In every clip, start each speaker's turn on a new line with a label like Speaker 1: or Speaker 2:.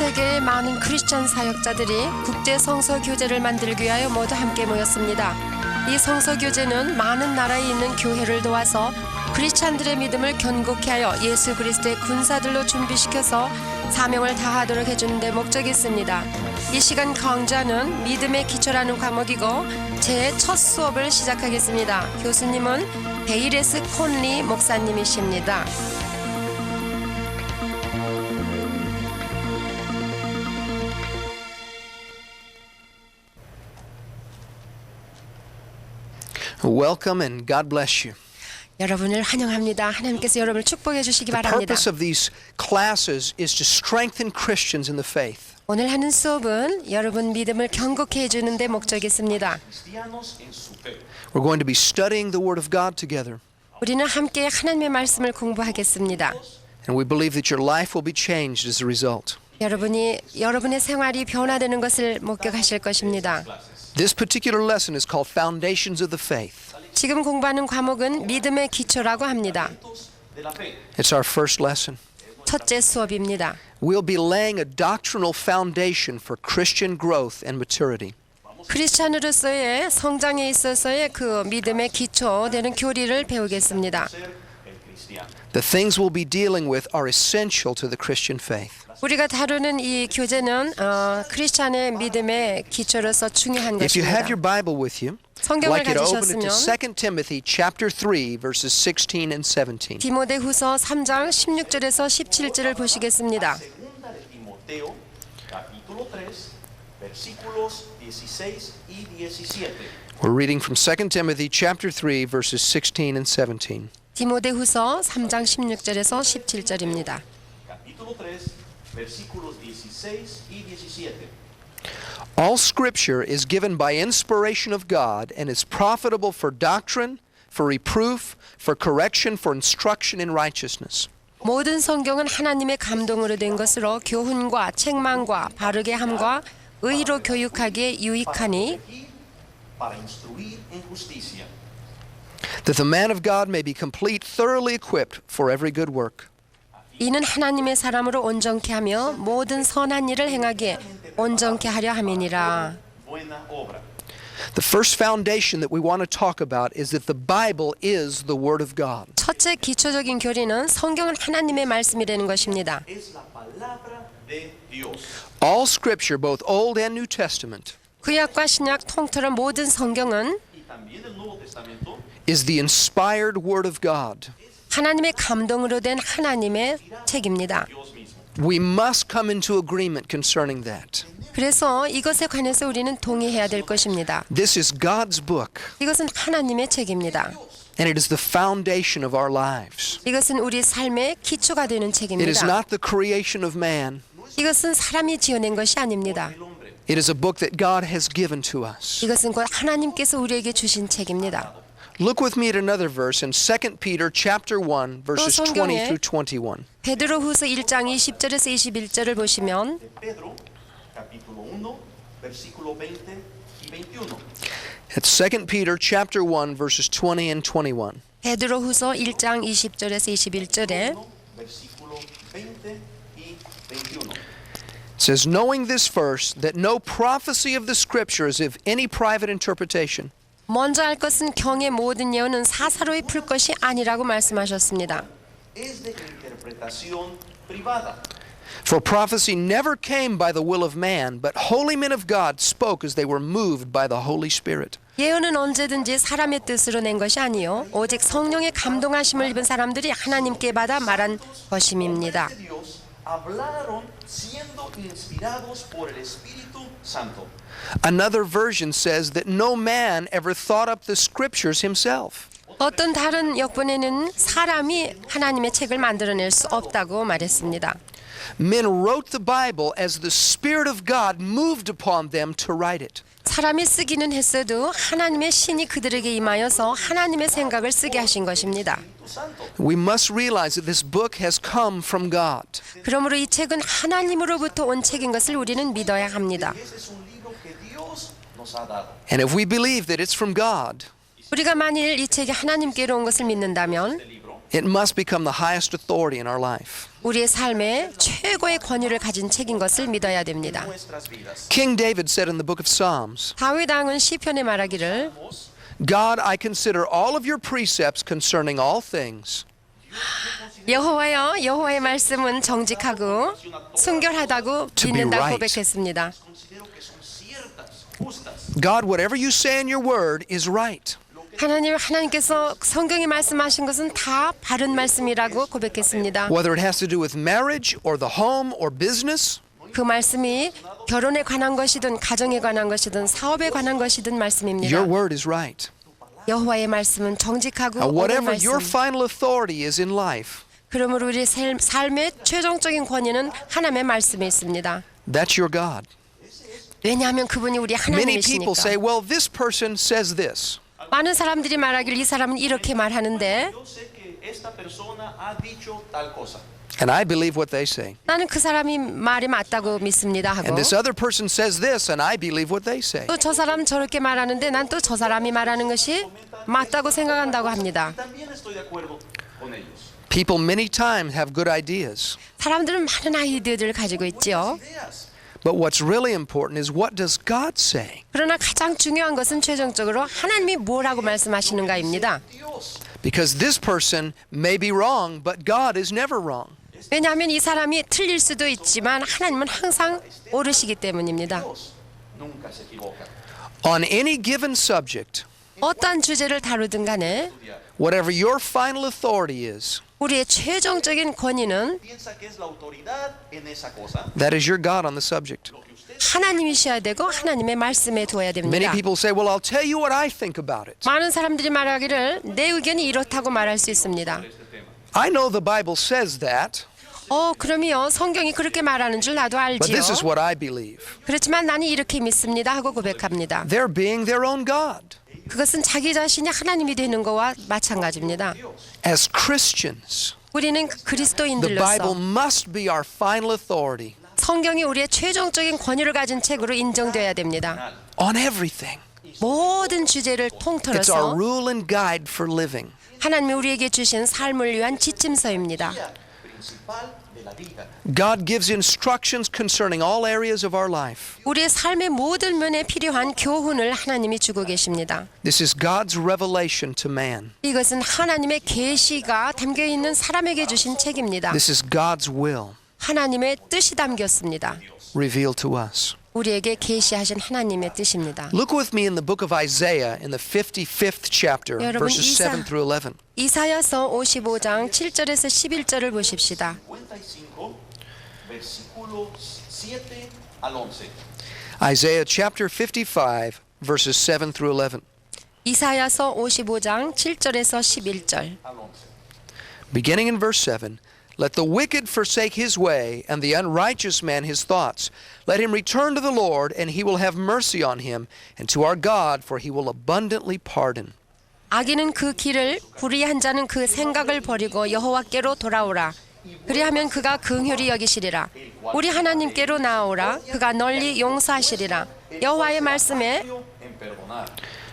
Speaker 1: 세계의 많은 크리스천 사역자들이 국제 성서 교제를 만들기 위하여 모두 함께 모였습니다. 이 성서 교제는 많은 나라에 있는 교회를 도와서 크리스찬들의 믿음을 견고케 하여 예수 그리스도의 군사들로 준비시켜서 사명을 다하도록 해주는 데 목적이 있습니다. 이 시간 강좌는 믿음의 기초라는 과목이고 제 첫 수업을 시작하겠습니다. 교수님은 베이레스 콘리 목사님이십니다.
Speaker 2: Welcome and God bless you.
Speaker 1: 여러분을 환영합니다. 하나님께서 여러분을 축복해 주시기
Speaker 2: The
Speaker 1: 바랍니다.
Speaker 2: purpose of these classes is to strengthen Christians in the faith.
Speaker 1: 오늘 하는 수업은 여러분 믿음을 견고케 해주는 데 목적이 있습니다.
Speaker 2: We're going to be studying the Word of God together.
Speaker 1: 우리는 함께 하나님의 말씀을 공부하겠습니다.
Speaker 2: And we believe that your life will be changed as a result.
Speaker 1: 여러분의 생활이 변화되는 것을 목격하실 것입니다.
Speaker 2: This particular lesson is called Foundations of the Faith.
Speaker 1: 지금 공부하는 과목은 믿음의 기초라고 합니다.
Speaker 2: It's our first lesson.
Speaker 1: 첫째 수업입니다.
Speaker 2: We'll be laying a doctrinal foundation for Christian growth and maturity.
Speaker 1: 크리스찬으로서의 성장에 있어서의 그 믿음의 기초 되는 교리를 배우겠습니다.
Speaker 2: The things we'll be dealing with are essential to the Christian faith.
Speaker 1: 우리가 다루는 이 교재는 크리스찬의 믿음의 기초로서 중요한
Speaker 2: If you have
Speaker 1: 것입니다.
Speaker 2: your Bible with you, I'd
Speaker 1: 성경을
Speaker 2: like you to open it to
Speaker 1: 가지셨으면
Speaker 2: 2 Timothy chapter 3 verses 16 and 17.
Speaker 1: 디모데후서 3장 16절에서 17절을 보시겠습니다.
Speaker 2: We're reading from 2 Timothy chapter 3 verses 16 and 17.
Speaker 1: 디모데후서 3장 16절에서 17절입니다.
Speaker 2: All scripture is given by inspiration of God and is profitable for doctrine, for reproof, for correction, for instruction in righteousness.
Speaker 1: 모든 성경은 하나님의 감동으로 된 것으로 교훈과 책망과 바르게 함과 의로 교육하기에 유익하니
Speaker 2: That the man of God may be complete, thoroughly equipped for every good work.
Speaker 1: 이는 하나님의 사람으로 온전케 하며 모든 선한 일을 행하기에 온전케 하려 함이니라.
Speaker 2: The first foundation that we want to talk about is that the Bible is the Word of God.
Speaker 1: 첫째 기초적인 교리는 성경은 하나님의 말씀이라는 것입니다.
Speaker 2: All scripture, both Old and New Testament,
Speaker 1: 구약과 신약 통틀어 모든 성경은
Speaker 2: is the inspired Word of God.
Speaker 1: 하나님의 감동으로 된 하나님의 책입니다.
Speaker 2: We must come into agreement concerning that.
Speaker 1: 그래서 이것에 관해서 우리는 동의해야 될 것입니다.
Speaker 2: This is God's book,
Speaker 1: 이것은 하나님의 책입니다.
Speaker 2: and it is the foundation of our lives.
Speaker 1: 이것은 우리 삶의 기초가 되는
Speaker 2: It is
Speaker 1: 책입니다.
Speaker 2: not the creation of man.
Speaker 1: 이것은 사람이 지어낸 것이 아닙니다.
Speaker 2: It is a book that God has given to us.
Speaker 1: 이것은 곧 하나님께서 우리에게 주신 책입니다.
Speaker 2: Look with me at another verse in 2 Peter chapter 1 verses 20
Speaker 1: 성경에
Speaker 2: through 21.
Speaker 1: 베드로후서 1장 20절에서 21절을 보시면
Speaker 2: It's 2 Peter chapter 1 verses 20 and 21.
Speaker 1: 베드로후서 1장 20절에서 21절에
Speaker 2: It says, knowing this first, that no prophecy of the scripture is of any private interpretation.
Speaker 1: 먼저 할 것은 경의 모든 예언은 사사로이 풀 것이 아니라고 말씀하셨습니다.
Speaker 2: For prophecy never came by the will of man, but holy men of God spoke as they were moved by the Holy Spirit.
Speaker 1: 예언은 언제든지 사람의 뜻으로 낸 것이 아니요 오직 성령의 감동하심을 입은 사람들이 하나님께 받아 말한 것임입니다.
Speaker 2: Another version says that no man ever thought up the scriptures himself.
Speaker 1: 어떤 다른 역본에는 사람이 하나님의 책을 만들어낼 수 없다고 말했습니다.
Speaker 2: Men wrote the Bible as the Spirit of God moved upon them to write it.
Speaker 1: 사람이 쓰기는 했어도 하나님의 신이 그들에게 임하여서 하나님의 생각을 쓰게 하신 것입니다.
Speaker 2: We must realize that this book has come from God.
Speaker 1: 그러므로 이 책은 하나님으로부터 온 책인 것을 우리는 믿어야 합니다.
Speaker 2: And if we believe that it's from God,
Speaker 1: 우리가 만일 이 책이 하나님께로 온 것을 믿는다면
Speaker 2: It must become the highest authority in our life.
Speaker 1: 우리의 삶에 최고의 권위를 가진 책인 것을 믿어야 됩니다.
Speaker 3: Nuestras vidas.
Speaker 2: King David said in the book of Psalms,
Speaker 1: 다윗 왕은 시편에 말하기를
Speaker 2: God, I consider all of your precepts concerning all things.
Speaker 1: 여호와여 여호와의 말씀은 정직하고 순결하다고
Speaker 2: To be
Speaker 1: 믿는다고
Speaker 2: right.
Speaker 1: 고백했습니다.
Speaker 3: Considero que son ciertas, justas.
Speaker 2: God, whatever you say in your word is right.
Speaker 1: 하나님께서 성경에 말씀하신 것은 다 바른 말씀이라고 고백했습니다.
Speaker 2: Whether it has to do with marriage or the home or business,
Speaker 1: 그 말씀이 결혼에 관한 것이든 가정에 관한 것이든 사업에 관한 것이든 말씀입니다.
Speaker 2: your word is right.
Speaker 1: 여호와의 말씀은 정직하고 옳은
Speaker 2: Whatever
Speaker 1: 말씀.
Speaker 2: your final authority is in life,
Speaker 1: 그러므로 우리 삶의 최종적인 권위는 하나님의 말씀에 있습니다.
Speaker 2: that's your God.
Speaker 1: 왜냐하면 그분이 우리
Speaker 2: Many people say,
Speaker 1: 하나님이시니까.
Speaker 2: well, this person says this.
Speaker 1: 많은 사람들이 말하길 이 사람은 이렇게 말하는데
Speaker 3: Yo sé que esta persona ha dicho tal cosa.
Speaker 2: And I believe what they say.
Speaker 1: 나는 그 사람이 말이 맞다고 믿습니다 하고
Speaker 2: And this other person says this, and I believe what they say.
Speaker 1: 또 저 사람 저렇게 말하는데 난 또 저 사람이 말하는 것이 맞다고 생각한다고 합니다.
Speaker 3: También estoy de acuerdo con ellos.
Speaker 2: People many times have good ideas.
Speaker 1: 사람들은 많은 아이디어들을 가지고 있지요.
Speaker 3: Ideas.
Speaker 2: But what's really important is what does God say?
Speaker 1: 그러나 가장 중요한 것은 최종적으로 하나님이 뭐라고 말씀하시는가입니다.
Speaker 3: Dios.
Speaker 2: Because this person may be wrong, but God is never wrong.
Speaker 1: 왜냐하면 이 사람이 틀릴 수도 있지만 하나님은 항상 옳으시기 때문입니다.
Speaker 3: Dios nunca se equivoca.
Speaker 2: On any given subject,
Speaker 1: 어떤 주제를 다루든 간에
Speaker 2: whatever your final authority is,
Speaker 1: 우리의 최종적인 권위는
Speaker 3: Piensa que es la autoridad en esa cosa.
Speaker 2: that is your God on the subject.
Speaker 3: Lo que usted
Speaker 1: 하나님이셔야 되고 하나님의 말씀에 두어야
Speaker 2: Many
Speaker 1: 됩니다.
Speaker 2: people say, well, I'll tell you what I think about it.
Speaker 1: 많은 사람들이 말하기를 내 의견이 이렇다고 말할 수 있습니다.
Speaker 2: I know the Bible says that,
Speaker 1: 그럼요. 성경이 그렇게 말하는 줄 나도
Speaker 2: but
Speaker 1: 알지요.
Speaker 2: this is what I believe.
Speaker 1: 그렇지만 나는 이렇게 믿습니다 하고 고백합니다.
Speaker 2: They're being their own God.
Speaker 1: 그것은 자기 자신이 하나님이 되는 거와 마찬가지입니다.
Speaker 2: As Christians,
Speaker 1: 우리는
Speaker 2: the Bible
Speaker 1: 그리스도인들로서
Speaker 2: must be our final authority
Speaker 1: 성경이 우리의 최종적인 권위를 가진 책으로 인정되어야 됩니다.
Speaker 2: on everything.
Speaker 1: 모든 주제를
Speaker 2: It's our
Speaker 1: 통틀어서
Speaker 2: rule and guide for living.
Speaker 1: 하나님이 우리에게 주신 삶을 위한 지침서입니다.
Speaker 3: principal de la vida.
Speaker 2: God gives instructions concerning all areas of our life.
Speaker 1: 우리의 삶의 모든 면에 필요한 교훈을 하나님이 주고 계십니다.
Speaker 2: This is God's revelation to man.
Speaker 1: 이것은 하나님의 계시가 담겨 있는 사람에게 주신 책입니다.
Speaker 2: This is God's will
Speaker 1: 하나님의 뜻이 담겼습니다.
Speaker 2: revealed to us.
Speaker 1: 우리에게 계시하신 하나님의 뜻입니다.
Speaker 2: Look with me in the book of Isaiah in the 55th chapter,
Speaker 1: 여러분,
Speaker 2: verses 7 through 11.
Speaker 1: 이사야서 55장 7절에서 11절을 보십시다.
Speaker 3: 55, versículo 7 al 11.
Speaker 2: Isaiah chapter 55, verses 7 through 11.
Speaker 1: 이사야서 55장 7절에서 11절.
Speaker 3: Al 11.
Speaker 2: Beginning in verse 7, let the wicked forsake his way, and the unrighteous man his thoughts. Let him return to the Lord, and he will have mercy on him, and to our God, for he will abundantly pardon.
Speaker 1: 악인은 그 길을, 불의한 자는 그 생각을 버리고 여호와께로 돌아오라. 그리하면 그가 긍휼히 여기시리라. 우리 하나님께로 나아오라. 그가 널리 용서하시리라. 여호와의 말씀에
Speaker 3: En perdonar.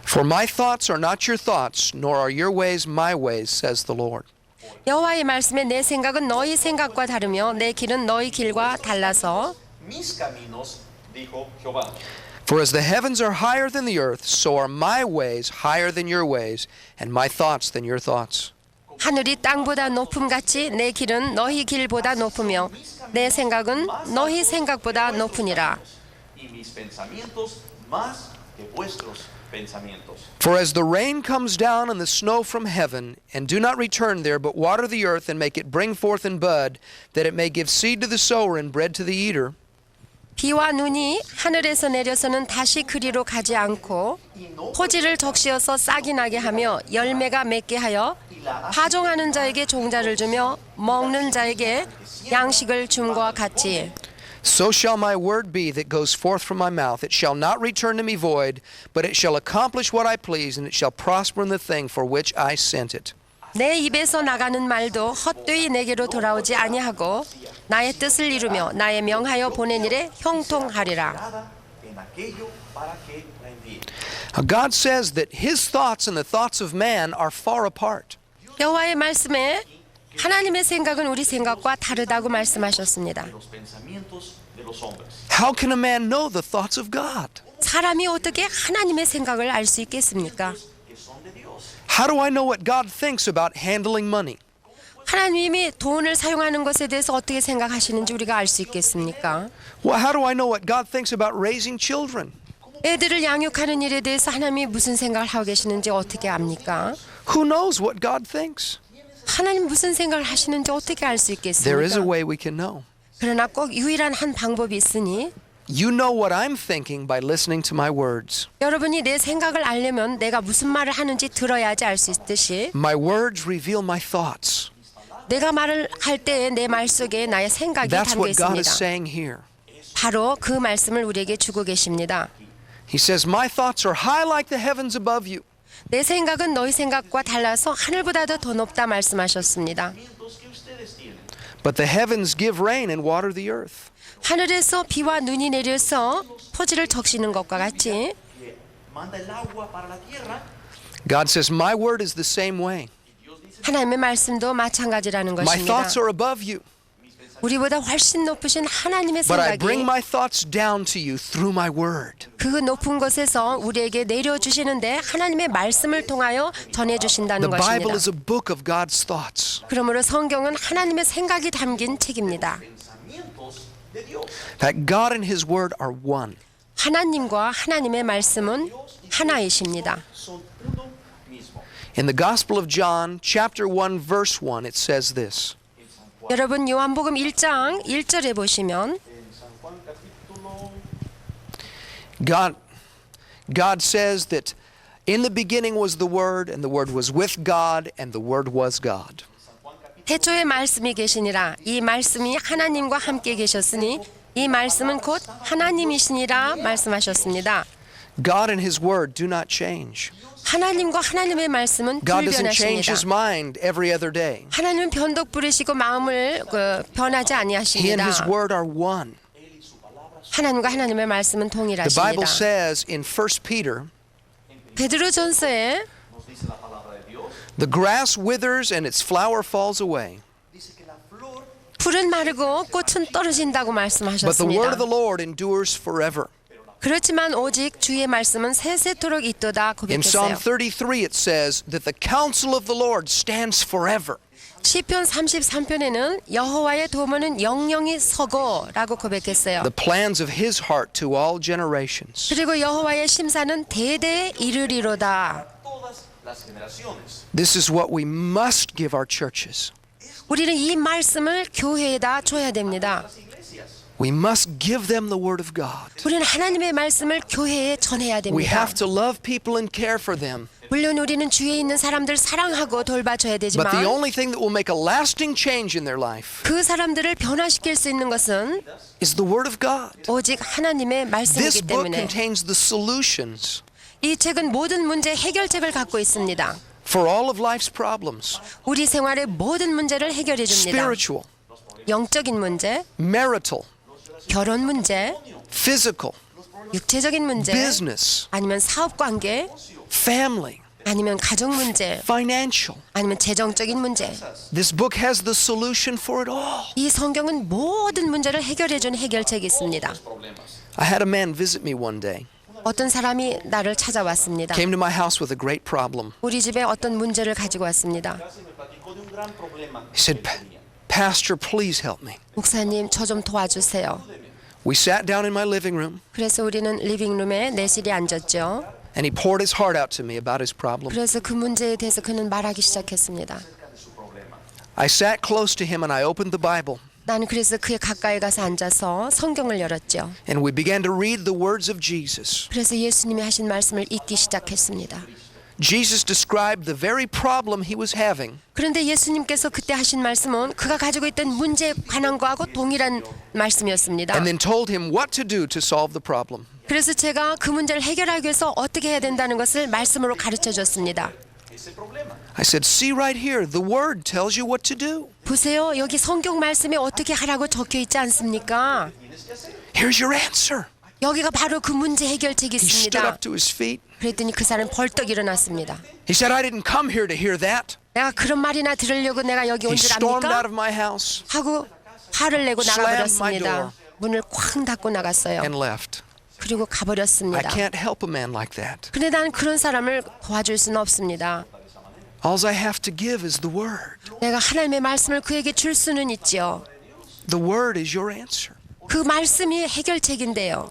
Speaker 2: For my thoughts are not your thoughts, nor are your ways my ways, says the Lord.
Speaker 1: 여호와의 말씀에 내 생각은 너희 생각과 다르며 내 길은 너희 길과 달라서
Speaker 3: Mis caminos, dijo Jehová.
Speaker 2: For as the heavens are higher than the earth, so are my ways higher than your ways, and my thoughts than your thoughts.
Speaker 1: 하늘이 땅보다 높음같이 내 길은 너희 길보다 높으며 내 생각은 너희 생각보다 높으니라.
Speaker 3: Y mis pensamientos más que vuestros pensamientos.
Speaker 2: For as the rain comes down and the snow from heaven, and do not return there, but water the earth and make it bring forth and bud, that it may give seed to the sower and bread to the eater,
Speaker 1: 비와 눈이 하늘에서 내려서는 다시 그리로 가지 않고 토지를 적시어서 싹이 나게 하며 열매가 맺게 하여 파종하는 자에게 종자를 주며 먹는 자에게 양식을 줌과 같이
Speaker 2: so shall my word be that goes forth from my mouth. It shall not return to me void, but it shall accomplish what I please, and it shall prosper in the thing for which I sent it.
Speaker 1: 내 입에서 나가는 말도 헛되이 내게로 돌아오지 아니하고 나의 뜻을 이루며 나의 명하여 보낸 일에 형통하리라.
Speaker 3: Nada en aquello para que la envíe.
Speaker 2: Now, God says that his thoughts and the thoughts of man are far apart.
Speaker 3: Dios
Speaker 1: 여호와의 말씀에 하나님의 생각은 우리 생각과 다르다고 말씀하셨습니다.
Speaker 3: de los pensamientos de los hombres.
Speaker 2: How can a man know the thoughts of God?
Speaker 1: 사람이 어떻게 하나님의 생각을 알 수 있겠습니까?
Speaker 3: Que son de Dios.
Speaker 2: How do I know what God thinks about handling money?
Speaker 1: 하나님이 돈을 사용하는 것에 대해서 어떻게 생각하시는지 우리가 알 수 있겠습니까?
Speaker 2: Well, how do I know what God thinks about raising children?
Speaker 1: 애들을 양육하는 일에 대해서 하나님이 무슨 생각을 하고 계시는지 어떻게 압니까?
Speaker 2: Who knows what God thinks?
Speaker 1: 하나님 무슨 생각을 하시는지 어떻게 알 수
Speaker 2: There is a
Speaker 1: 있겠습니까?
Speaker 2: way we can know.
Speaker 1: 그러나 꼭 유일한 한 방법이 있으니
Speaker 2: You know what I'm thinking by listening to my words.
Speaker 1: 여러분이 내 생각을 알려면 내가 무슨 말을 하는지 들어야지 알 수 있듯이
Speaker 2: My words reveal my thoughts.
Speaker 1: 내가 말을 할 때에 내 말 속에 나의 생각이
Speaker 2: That's
Speaker 1: 담겨
Speaker 2: what God is
Speaker 1: 있습니다.
Speaker 2: saying here.
Speaker 1: 바로 그 말씀을 우리에게 주고 계십니다.
Speaker 2: He says, My thoughts are high like the heavens above you.
Speaker 1: 내 생각은 너희 생각과 달라서 하늘보다도 더 높다 말씀하셨습니다.
Speaker 3: Pensamientos que ustedes tienen.
Speaker 2: But the heavens give rain and water the earth.
Speaker 1: 하늘에서 비와 눈이 내려서 토지를 적시는 것과 같이
Speaker 3: Que manda el agua para la tierra.
Speaker 2: God says, My word is the same way.
Speaker 1: 하나님의 말씀도 마찬가지라는
Speaker 2: My
Speaker 1: 것입니다.
Speaker 2: thoughts are above you.
Speaker 1: 우리보다 훨씬 높으신 하나님의
Speaker 2: But I
Speaker 1: 생각이
Speaker 2: bring my thoughts down to you through my word.
Speaker 1: 그 높은 곳에서 우리에게 내려주시는데 하나님의 말씀을 통하여
Speaker 2: The
Speaker 1: 전해주신다는
Speaker 2: Bible
Speaker 1: 것입니다.
Speaker 2: is a book of God's thoughts.
Speaker 1: 그러므로 성경은 하나님의 생각이 담긴 책입니다.
Speaker 3: Pensamientos de Dios.
Speaker 2: In fact, God and His word are one.
Speaker 1: 하나님과 하나님의 말씀은 하나이십니다.
Speaker 3: Son uno mismo.
Speaker 2: In the Gospel of John, chapter 1, verse 1, it says this.
Speaker 1: 여러분 요한복음 1장 1절에 보시면
Speaker 3: En San Juan capítulo
Speaker 2: God says that in the beginning was the Word, and the Word was with God, and the Word was God.
Speaker 1: 태초에 말씀이 계시니라 이 말씀이 하나님과 함께 계셨으니 이 말씀은 곧 하나님이시니라 말씀하셨습니다.
Speaker 2: God and His Word do not change.
Speaker 1: 하나님과 하나님의 말씀은
Speaker 2: God doesn't change
Speaker 1: 불변하십니다.
Speaker 2: His mind every other day.
Speaker 1: 하나님은 변덕 부리시고 마음을 변하지
Speaker 2: He and
Speaker 1: 아니하십니다.
Speaker 2: His Word are one.
Speaker 1: 하나님과 하나님의 말씀은
Speaker 2: The
Speaker 1: 동일하십니다.
Speaker 2: Bible says in 1 Peter,
Speaker 1: 베드로전서에
Speaker 3: nos dice la palabra de Dios.
Speaker 2: the grass withers and its flower falls away,
Speaker 3: Dice que la flor
Speaker 1: 풀은 마르고 꽃은 떨어진다고
Speaker 2: but the word
Speaker 1: 말씀하셨습니다.
Speaker 2: of the Lord endures forever.
Speaker 1: 그렇지만 오직 주의 말씀은 세세토록 있도다
Speaker 2: In Psalm
Speaker 1: 고백했어요.
Speaker 2: 33 it says that the counsel of the Lord stands forever.
Speaker 1: 시편 33편에는 여호와의 도모는 영영이 서고라고 고백했어요.
Speaker 2: The plans of His heart to all generations.
Speaker 1: 그리고 여호와의 심사는 대대에 이르리로다.
Speaker 3: todas las generaciones.
Speaker 2: This is what we must give our churches.
Speaker 1: 우리는 이 말씀을 교회에다 줘야 됩니다.
Speaker 3: Las iglesias.
Speaker 2: We must give them the Word of God.
Speaker 1: 우리는 하나님의 말씀을 교회에 전해야
Speaker 2: We
Speaker 1: 됩니다.
Speaker 2: have to love people and care for them.
Speaker 1: 물론 우리는 주위에 있는 사람들 사랑하고 돌봐줘야
Speaker 2: But
Speaker 1: 되지만
Speaker 2: the only thing that will make a lasting change in their life
Speaker 1: 그 사람들을 변화시킬 수 있는 것은
Speaker 2: is the Word of God.
Speaker 1: 오직 하나님의
Speaker 2: This
Speaker 1: 말씀이기
Speaker 2: book
Speaker 1: 때문에
Speaker 2: contains the solutions
Speaker 1: 이 책은 모든 문제 해결책을 갖고 있습니다.
Speaker 2: for all of life's problems.
Speaker 1: 우리 생활의 모든 문제를 해결해 줍니다.
Speaker 2: Spiritual,
Speaker 1: 영적인 문제,
Speaker 2: marital,
Speaker 1: 결혼 문제,
Speaker 2: physical,
Speaker 1: 육체적인 문제,
Speaker 2: business,
Speaker 1: 아니면 사업 관계,
Speaker 2: family,
Speaker 1: 아니면 가정 문제,
Speaker 2: financial.
Speaker 1: 아니면 재정적인 문제.
Speaker 2: This book has the solution for it all.
Speaker 1: 이 성경은 모든 문제를 해결해 준 해결책이 있습니다.
Speaker 2: I had a man visit me one day.
Speaker 1: 어떤 사람이 나를 찾아왔습니다.
Speaker 2: Came to my house with a great problem.
Speaker 1: 우리 집에 어떤 문제를 가지고 왔습니다.
Speaker 3: Casi me platicó de un gran problema
Speaker 2: He said,
Speaker 3: que él tenía.
Speaker 2: Pastor, please help me.
Speaker 1: 목사님, 저 좀 도와주세요.
Speaker 2: We sat down in my living room
Speaker 1: 그래서 우리는 리빙룸에 내실이 앉았죠.
Speaker 2: and he poured his heart out to me about his problem.
Speaker 1: 그래서 그 문제에 대해서 그는 말하기 시작했습니다.
Speaker 2: I sat close to him and I opened the Bible
Speaker 1: 나는 그래서 그의 가까이 가서 앉아서 성경을 열었죠.
Speaker 2: and we began to read the words of Jesus.
Speaker 1: 그래서 예수님이 하신 말씀을 읽기 시작했습니다.
Speaker 2: Jesus described the very problem he was having
Speaker 1: 그런데 예수님께서 그때 하신 말씀은 그가 가지고 있던 문제에 관한 거하고 동일한 말씀이었습니다.
Speaker 2: and then told him what to do to solve the problem.
Speaker 1: 그래서 제가 그 문제를 해결하기 위해서 어떻게 해야 된다는 것을 말씀으로 가르쳐 줬습니다.
Speaker 3: Ese problema.
Speaker 2: I said, see right here, the word tells you what to do.
Speaker 1: 보세요. 여기 성경 말씀에 어떻게 하라고 적혀 있지 않습니까?
Speaker 2: Here's your answer.
Speaker 1: 여기가 바로 그 문제 해결책이
Speaker 2: He stood
Speaker 1: 있습니다.
Speaker 2: up to his feet.
Speaker 1: 그랬더니 그 사람 벌떡 일어났습니다.
Speaker 2: He said, I didn't come here to hear that.
Speaker 1: 내가 그런 말이나 들으려고 내가 여기
Speaker 2: He
Speaker 1: 온 줄
Speaker 2: stormed out
Speaker 1: 압니까?
Speaker 2: of my house
Speaker 1: 하고 화를 내고
Speaker 2: slammed my
Speaker 1: 나가버렸습니다.
Speaker 2: door.
Speaker 1: 문을 쾅 닫고 나갔어요.
Speaker 2: and left.
Speaker 1: 그리고
Speaker 2: I
Speaker 1: 가버렸습니다.
Speaker 2: can't help a man like that.
Speaker 1: 근데 난 그런 사람을 도와줄 수는 없습니다.
Speaker 2: All I have to give is the word.
Speaker 1: 내가 하나님의 말씀을 그에게 줄 수는 있죠.
Speaker 2: The word is your answer.
Speaker 1: 그 말씀이 해결책인데요.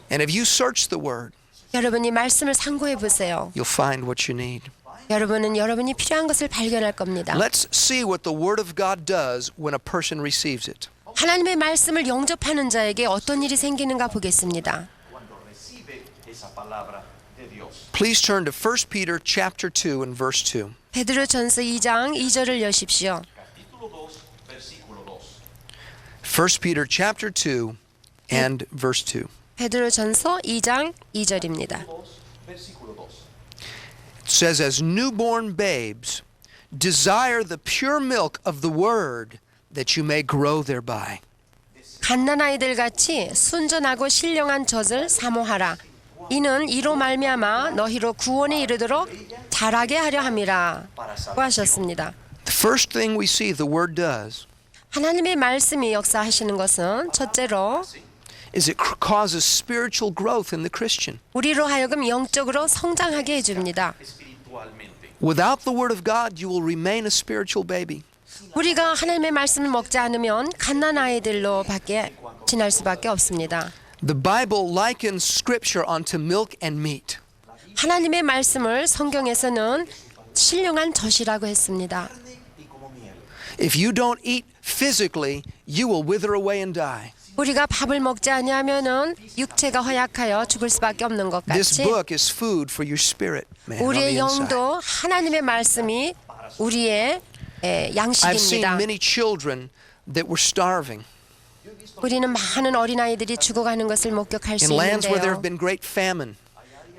Speaker 2: And if you search the word,
Speaker 1: 여러분이 말씀을 상고해 보세요.
Speaker 2: you'll find what you need.
Speaker 1: 여러분은 여러분이 필요한 것을 발견할 겁니다.
Speaker 2: Let's see what the word of God does when a person receives it.
Speaker 1: 하나님의 말씀을 영접하는 자에게 어떤 일이 생기는가 보겠습니다.
Speaker 3: cuando recibe esa palabra de Dios.
Speaker 2: Please turn to 1 Peter chapter 2 and verse 2.
Speaker 1: 베드로전서 2장 2절을 여십시오.
Speaker 3: Capítulo 2, versículo 2.
Speaker 2: 1 Peter chapter 2 and verse 2.
Speaker 1: 베드로전서 2장 2절입니다.
Speaker 3: 2, versículo 2.
Speaker 2: It says, as newborn babes, desire the pure milk of the word that you may grow thereby.
Speaker 1: 갓난아이들 같이 순전하고 신령한 젖을 사모하라. 이는 이로 말미암아 너희로 구원에 이르도록 자라게 하려 함이라. 고 하셨습니다.
Speaker 2: The first thing we see the word does
Speaker 1: 하나님의 말씀이 역사하시는 것은 첫째로
Speaker 2: is it causes spiritual growth in the Christian.
Speaker 1: 우리로 하여금 영적으로 성장하게 해줍니다.
Speaker 3: Espiritualmente.
Speaker 2: Without the word of God, you will remain a spiritual baby.
Speaker 1: 우리가 하나님의 말씀을 먹지 않으면 갓난아이들로 밖에 지날 수밖에 없습니다.
Speaker 2: The Bible likens scripture unto milk and meat.
Speaker 1: 하나님의 말씀을 성경에서는 신령한 젖이라고 했습니다.
Speaker 2: If you don't eat physically, you will wither away and die.
Speaker 1: 우리가 밥을 먹지 아니하면은 육체가 허약하여 죽을 수밖에 없는 것
Speaker 2: This
Speaker 1: 같이
Speaker 2: book is food for your spirit, man. on the
Speaker 1: 우리의
Speaker 2: inside.
Speaker 1: 영도 하나님의 말씀이 우리의
Speaker 2: I've seen
Speaker 1: 양식입니다.
Speaker 2: many children that were starving
Speaker 1: 우리는 많은 어린아이들이 죽어가는 것을 목격할 수
Speaker 2: in lands where there
Speaker 1: 있는데요.
Speaker 2: have been great famine.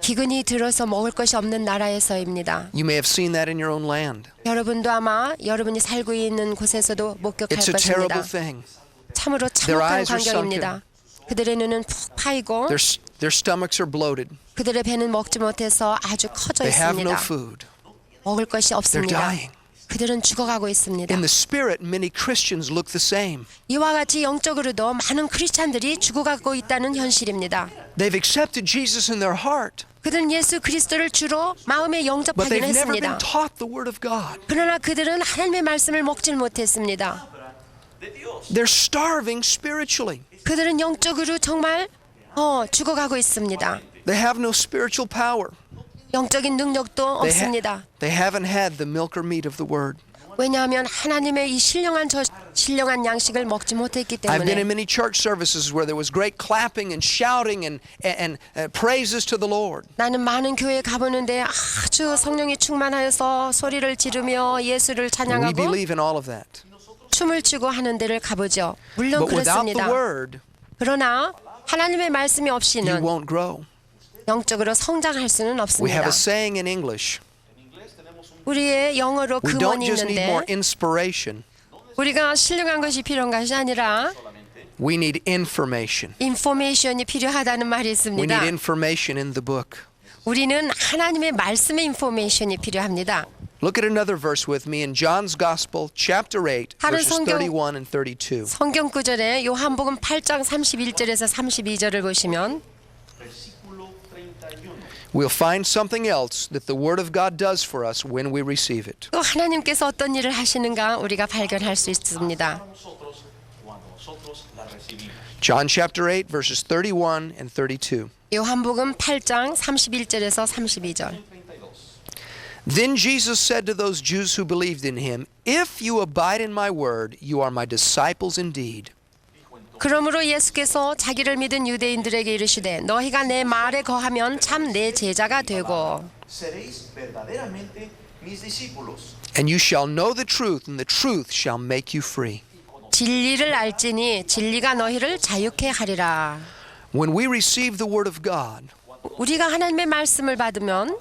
Speaker 1: 기근이 들어서 먹을 것이 없는 나라에서입니다.
Speaker 2: You may have seen that in your own land.
Speaker 1: 여러분도 아마 여러분이 살고 있는 곳에서도 목격할
Speaker 2: It's a
Speaker 1: 것입니다.
Speaker 2: terrible thing.
Speaker 1: 참으로
Speaker 2: Their
Speaker 1: 참혹한
Speaker 2: eyes are
Speaker 1: 광경입니다. 그들의 눈은 푹 파이고
Speaker 2: Their stomachs are bloated.
Speaker 1: 그들의 배는 먹지 못해서 아주 커져
Speaker 2: They have no
Speaker 1: 있습니다.
Speaker 2: food.
Speaker 1: 먹을 것이
Speaker 2: They're
Speaker 1: 없습니다.
Speaker 2: dying.
Speaker 1: 그들은 죽어가고 있습니다.
Speaker 2: In the spirit, many Christians look the same.
Speaker 1: 이와 같이 영적으로도 많은 크리스찬들이 죽어가고 있다는 현실입니다.
Speaker 2: They've accepted Jesus in their heart,
Speaker 1: 그들은 예수 그리스도를 주로 마음에
Speaker 2: but
Speaker 1: 영접하기는
Speaker 2: they've never been
Speaker 1: 했습니다.
Speaker 2: taught the Word of God.
Speaker 1: 그러나 그들은 하나님의 말씀을 먹질 못했습니다.
Speaker 2: They're starving spiritually.
Speaker 1: 그들은 영적으로 정말 죽어가고 있습니다.
Speaker 2: They have no spiritual power.
Speaker 1: 영적인 능력도 없습니다.
Speaker 2: They haven't had the milk or meat of the Word.
Speaker 1: 왜냐하면 하나님의 이 신령한 양식을 먹지 못했기
Speaker 2: I've been in
Speaker 1: 때문에
Speaker 2: many church services where there was great clapping and shouting and praises to the Lord.
Speaker 1: 나는 많은 교회에 가보는데 아주 성령이 충만하여서 소리를 지르며 예수를
Speaker 2: We
Speaker 1: 찬양하고
Speaker 2: believe in all of that.
Speaker 1: 춤을 추고 하는 데를 가보죠. 물론
Speaker 2: But without the
Speaker 1: 그렇습니다.
Speaker 2: Word,
Speaker 1: 그러나 하나님의 말씀이
Speaker 2: you
Speaker 1: 없이는
Speaker 2: won't grow.
Speaker 1: 영적으로 성장할 수는
Speaker 2: We have
Speaker 1: 없습니다.
Speaker 2: a saying in English.
Speaker 1: 우리의 영어로
Speaker 2: We don't
Speaker 1: 금원이
Speaker 2: just need more
Speaker 1: 있는데
Speaker 2: inspiration.
Speaker 1: 우리가 신령한 것이 필요한 것이 아니라
Speaker 2: We need information.
Speaker 1: 인포메이션이 필요하다는 말이
Speaker 2: We
Speaker 1: 있습니다.
Speaker 2: need information in the book.
Speaker 1: 우리는 하나님의 말씀의 인포메이션이 필요합니다.
Speaker 2: Look at another verse with me in John's Gospel, chapter 8,
Speaker 1: 다른
Speaker 2: verses
Speaker 1: 성경-
Speaker 2: 31 and 32.
Speaker 1: 성경 구절에 요한복음 8장 31절에서 32절을 보시면
Speaker 3: Versículo 31.
Speaker 2: We'll find something else that the Word of God does for us when we receive it.
Speaker 1: 또 하나님께서 어떤 일을 하시는가 우리가 발견할 수 있습니다.
Speaker 3: Nosotros, cuando nosotros la recibimos.
Speaker 2: John chapter 8, verses 31 and 32.
Speaker 1: 요한복음 8장 31절에서 32절.
Speaker 3: 32.
Speaker 2: Then Jesus said to those Jews who believed in him, If you abide in my word, you are my disciples indeed.
Speaker 1: 그러므로 예수께서 자기를 믿은 유대인들에게 이르시되 너희가 내 말에 거하면 참 내 제자가 되고
Speaker 3: Seréis verdaderamente mis discípulos.
Speaker 2: And you shall know the truth, and the truth shall make you free.
Speaker 1: 진리를 알지니 진리가 너희를 자유케 하리라.
Speaker 2: When we receive the word of God,
Speaker 1: 우리가 하나님의 말씀을 받으면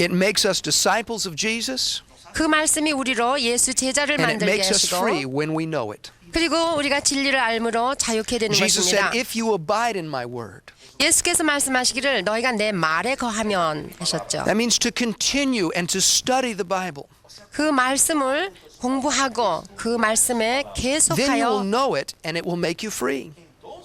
Speaker 2: it makes us disciples of Jesus,
Speaker 1: 그 말씀이 우리로 예수 제자를
Speaker 2: and it
Speaker 1: 만들게
Speaker 2: makes us free
Speaker 1: 하시고
Speaker 2: when we know it.
Speaker 1: 그리고 우리가 진리를 알므로 자유케 되는
Speaker 2: Jesus
Speaker 1: 것입니다.
Speaker 2: said, If you abide in my word,
Speaker 1: 예수께서 말씀하시기를 너희가 내 말에 거하면 하셨죠.
Speaker 2: that means to continue and to study the Bible.
Speaker 1: 그 말씀을 공부하고 그 말씀에
Speaker 2: then you will
Speaker 1: 계속하여
Speaker 2: know it and it will make you free.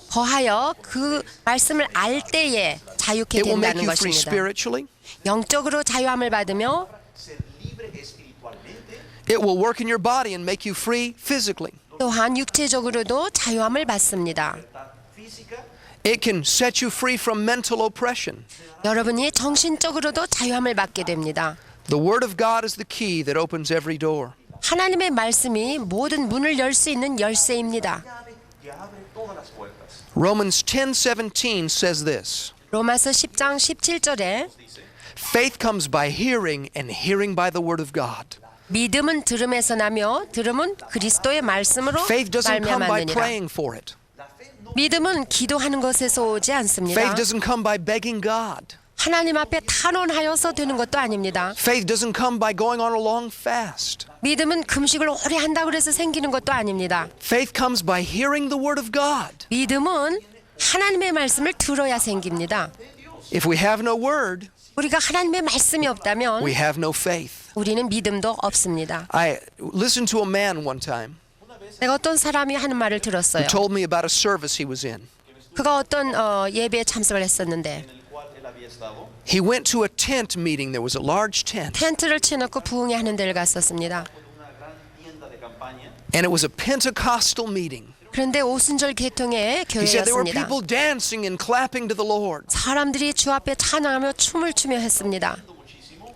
Speaker 1: 거하여 그 말씀을 알 때에 자유케
Speaker 2: It will make
Speaker 1: 된다는
Speaker 2: you free
Speaker 1: 것입니다.
Speaker 2: spiritually.
Speaker 1: 영적으로 자유함을 받으며
Speaker 3: Ser libre espiritualmente.
Speaker 2: It will work in your body and make you free physically.
Speaker 1: 또한 육체적으로도 자유함을 받습니다.
Speaker 3: Libertad física.
Speaker 2: It can set you free from mental oppression.
Speaker 1: 여러분이 정신적으로도 자유함을 받게 됩니다.
Speaker 2: The Word of God is the key that opens every door.
Speaker 1: 하나님의 말씀이 모든 문을 열 수 있는 열쇠입니다.
Speaker 3: Llave que abre todas las puertas.
Speaker 2: Romans 10:17 says this.
Speaker 1: 로마서 10장 17절에
Speaker 2: Faith comes by hearing and hearing by the Word of God.
Speaker 1: 믿음은 들음에서 나며 들음은 그리스도의 말씀으로
Speaker 2: Faith doesn't come by
Speaker 1: 말미암았느니라.
Speaker 2: praying for it.
Speaker 1: 믿음은 기도하는 것에서 오지 않습니다.
Speaker 2: Faith doesn't come by begging God.
Speaker 1: 하나님 앞에 탄원하여서 되는 것도 아닙니다.
Speaker 2: Faith doesn't come by going on a long fast.
Speaker 1: 믿음은 금식을 오래 한다고 해서 생기는 것도 아닙니다.
Speaker 2: Faith comes by hearing the Word of God.
Speaker 1: 믿음은 하나님의 말씀을 들어야 생깁니다.
Speaker 2: If we have no Word,
Speaker 1: 우리가 하나님의 말씀이 없다면
Speaker 2: we have no faith.
Speaker 1: 우리는 믿음도 없습니다.
Speaker 2: I listened to a man one time
Speaker 1: 내가 어떤 사람이 하는 말을 들었어요.
Speaker 2: who told me about a service he was in.
Speaker 1: 그가 어떤 예배에 참석을 했었는데
Speaker 3: En el cual él había estado.
Speaker 2: He went to a tent meeting. There was a large tent.
Speaker 1: 텐트를 치놓고 부흥회 하는 데를 갔었습니다.
Speaker 3: Una gran tienda de campaña.
Speaker 2: And it was a Pentecostal meeting.
Speaker 1: 그런데 오순절 개통의
Speaker 2: He said there were
Speaker 1: 교회였습니다.
Speaker 2: people dancing and clapping to the Lord.
Speaker 1: 사람들이 주 앞에 찬양하며 춤을 추며 했습니다.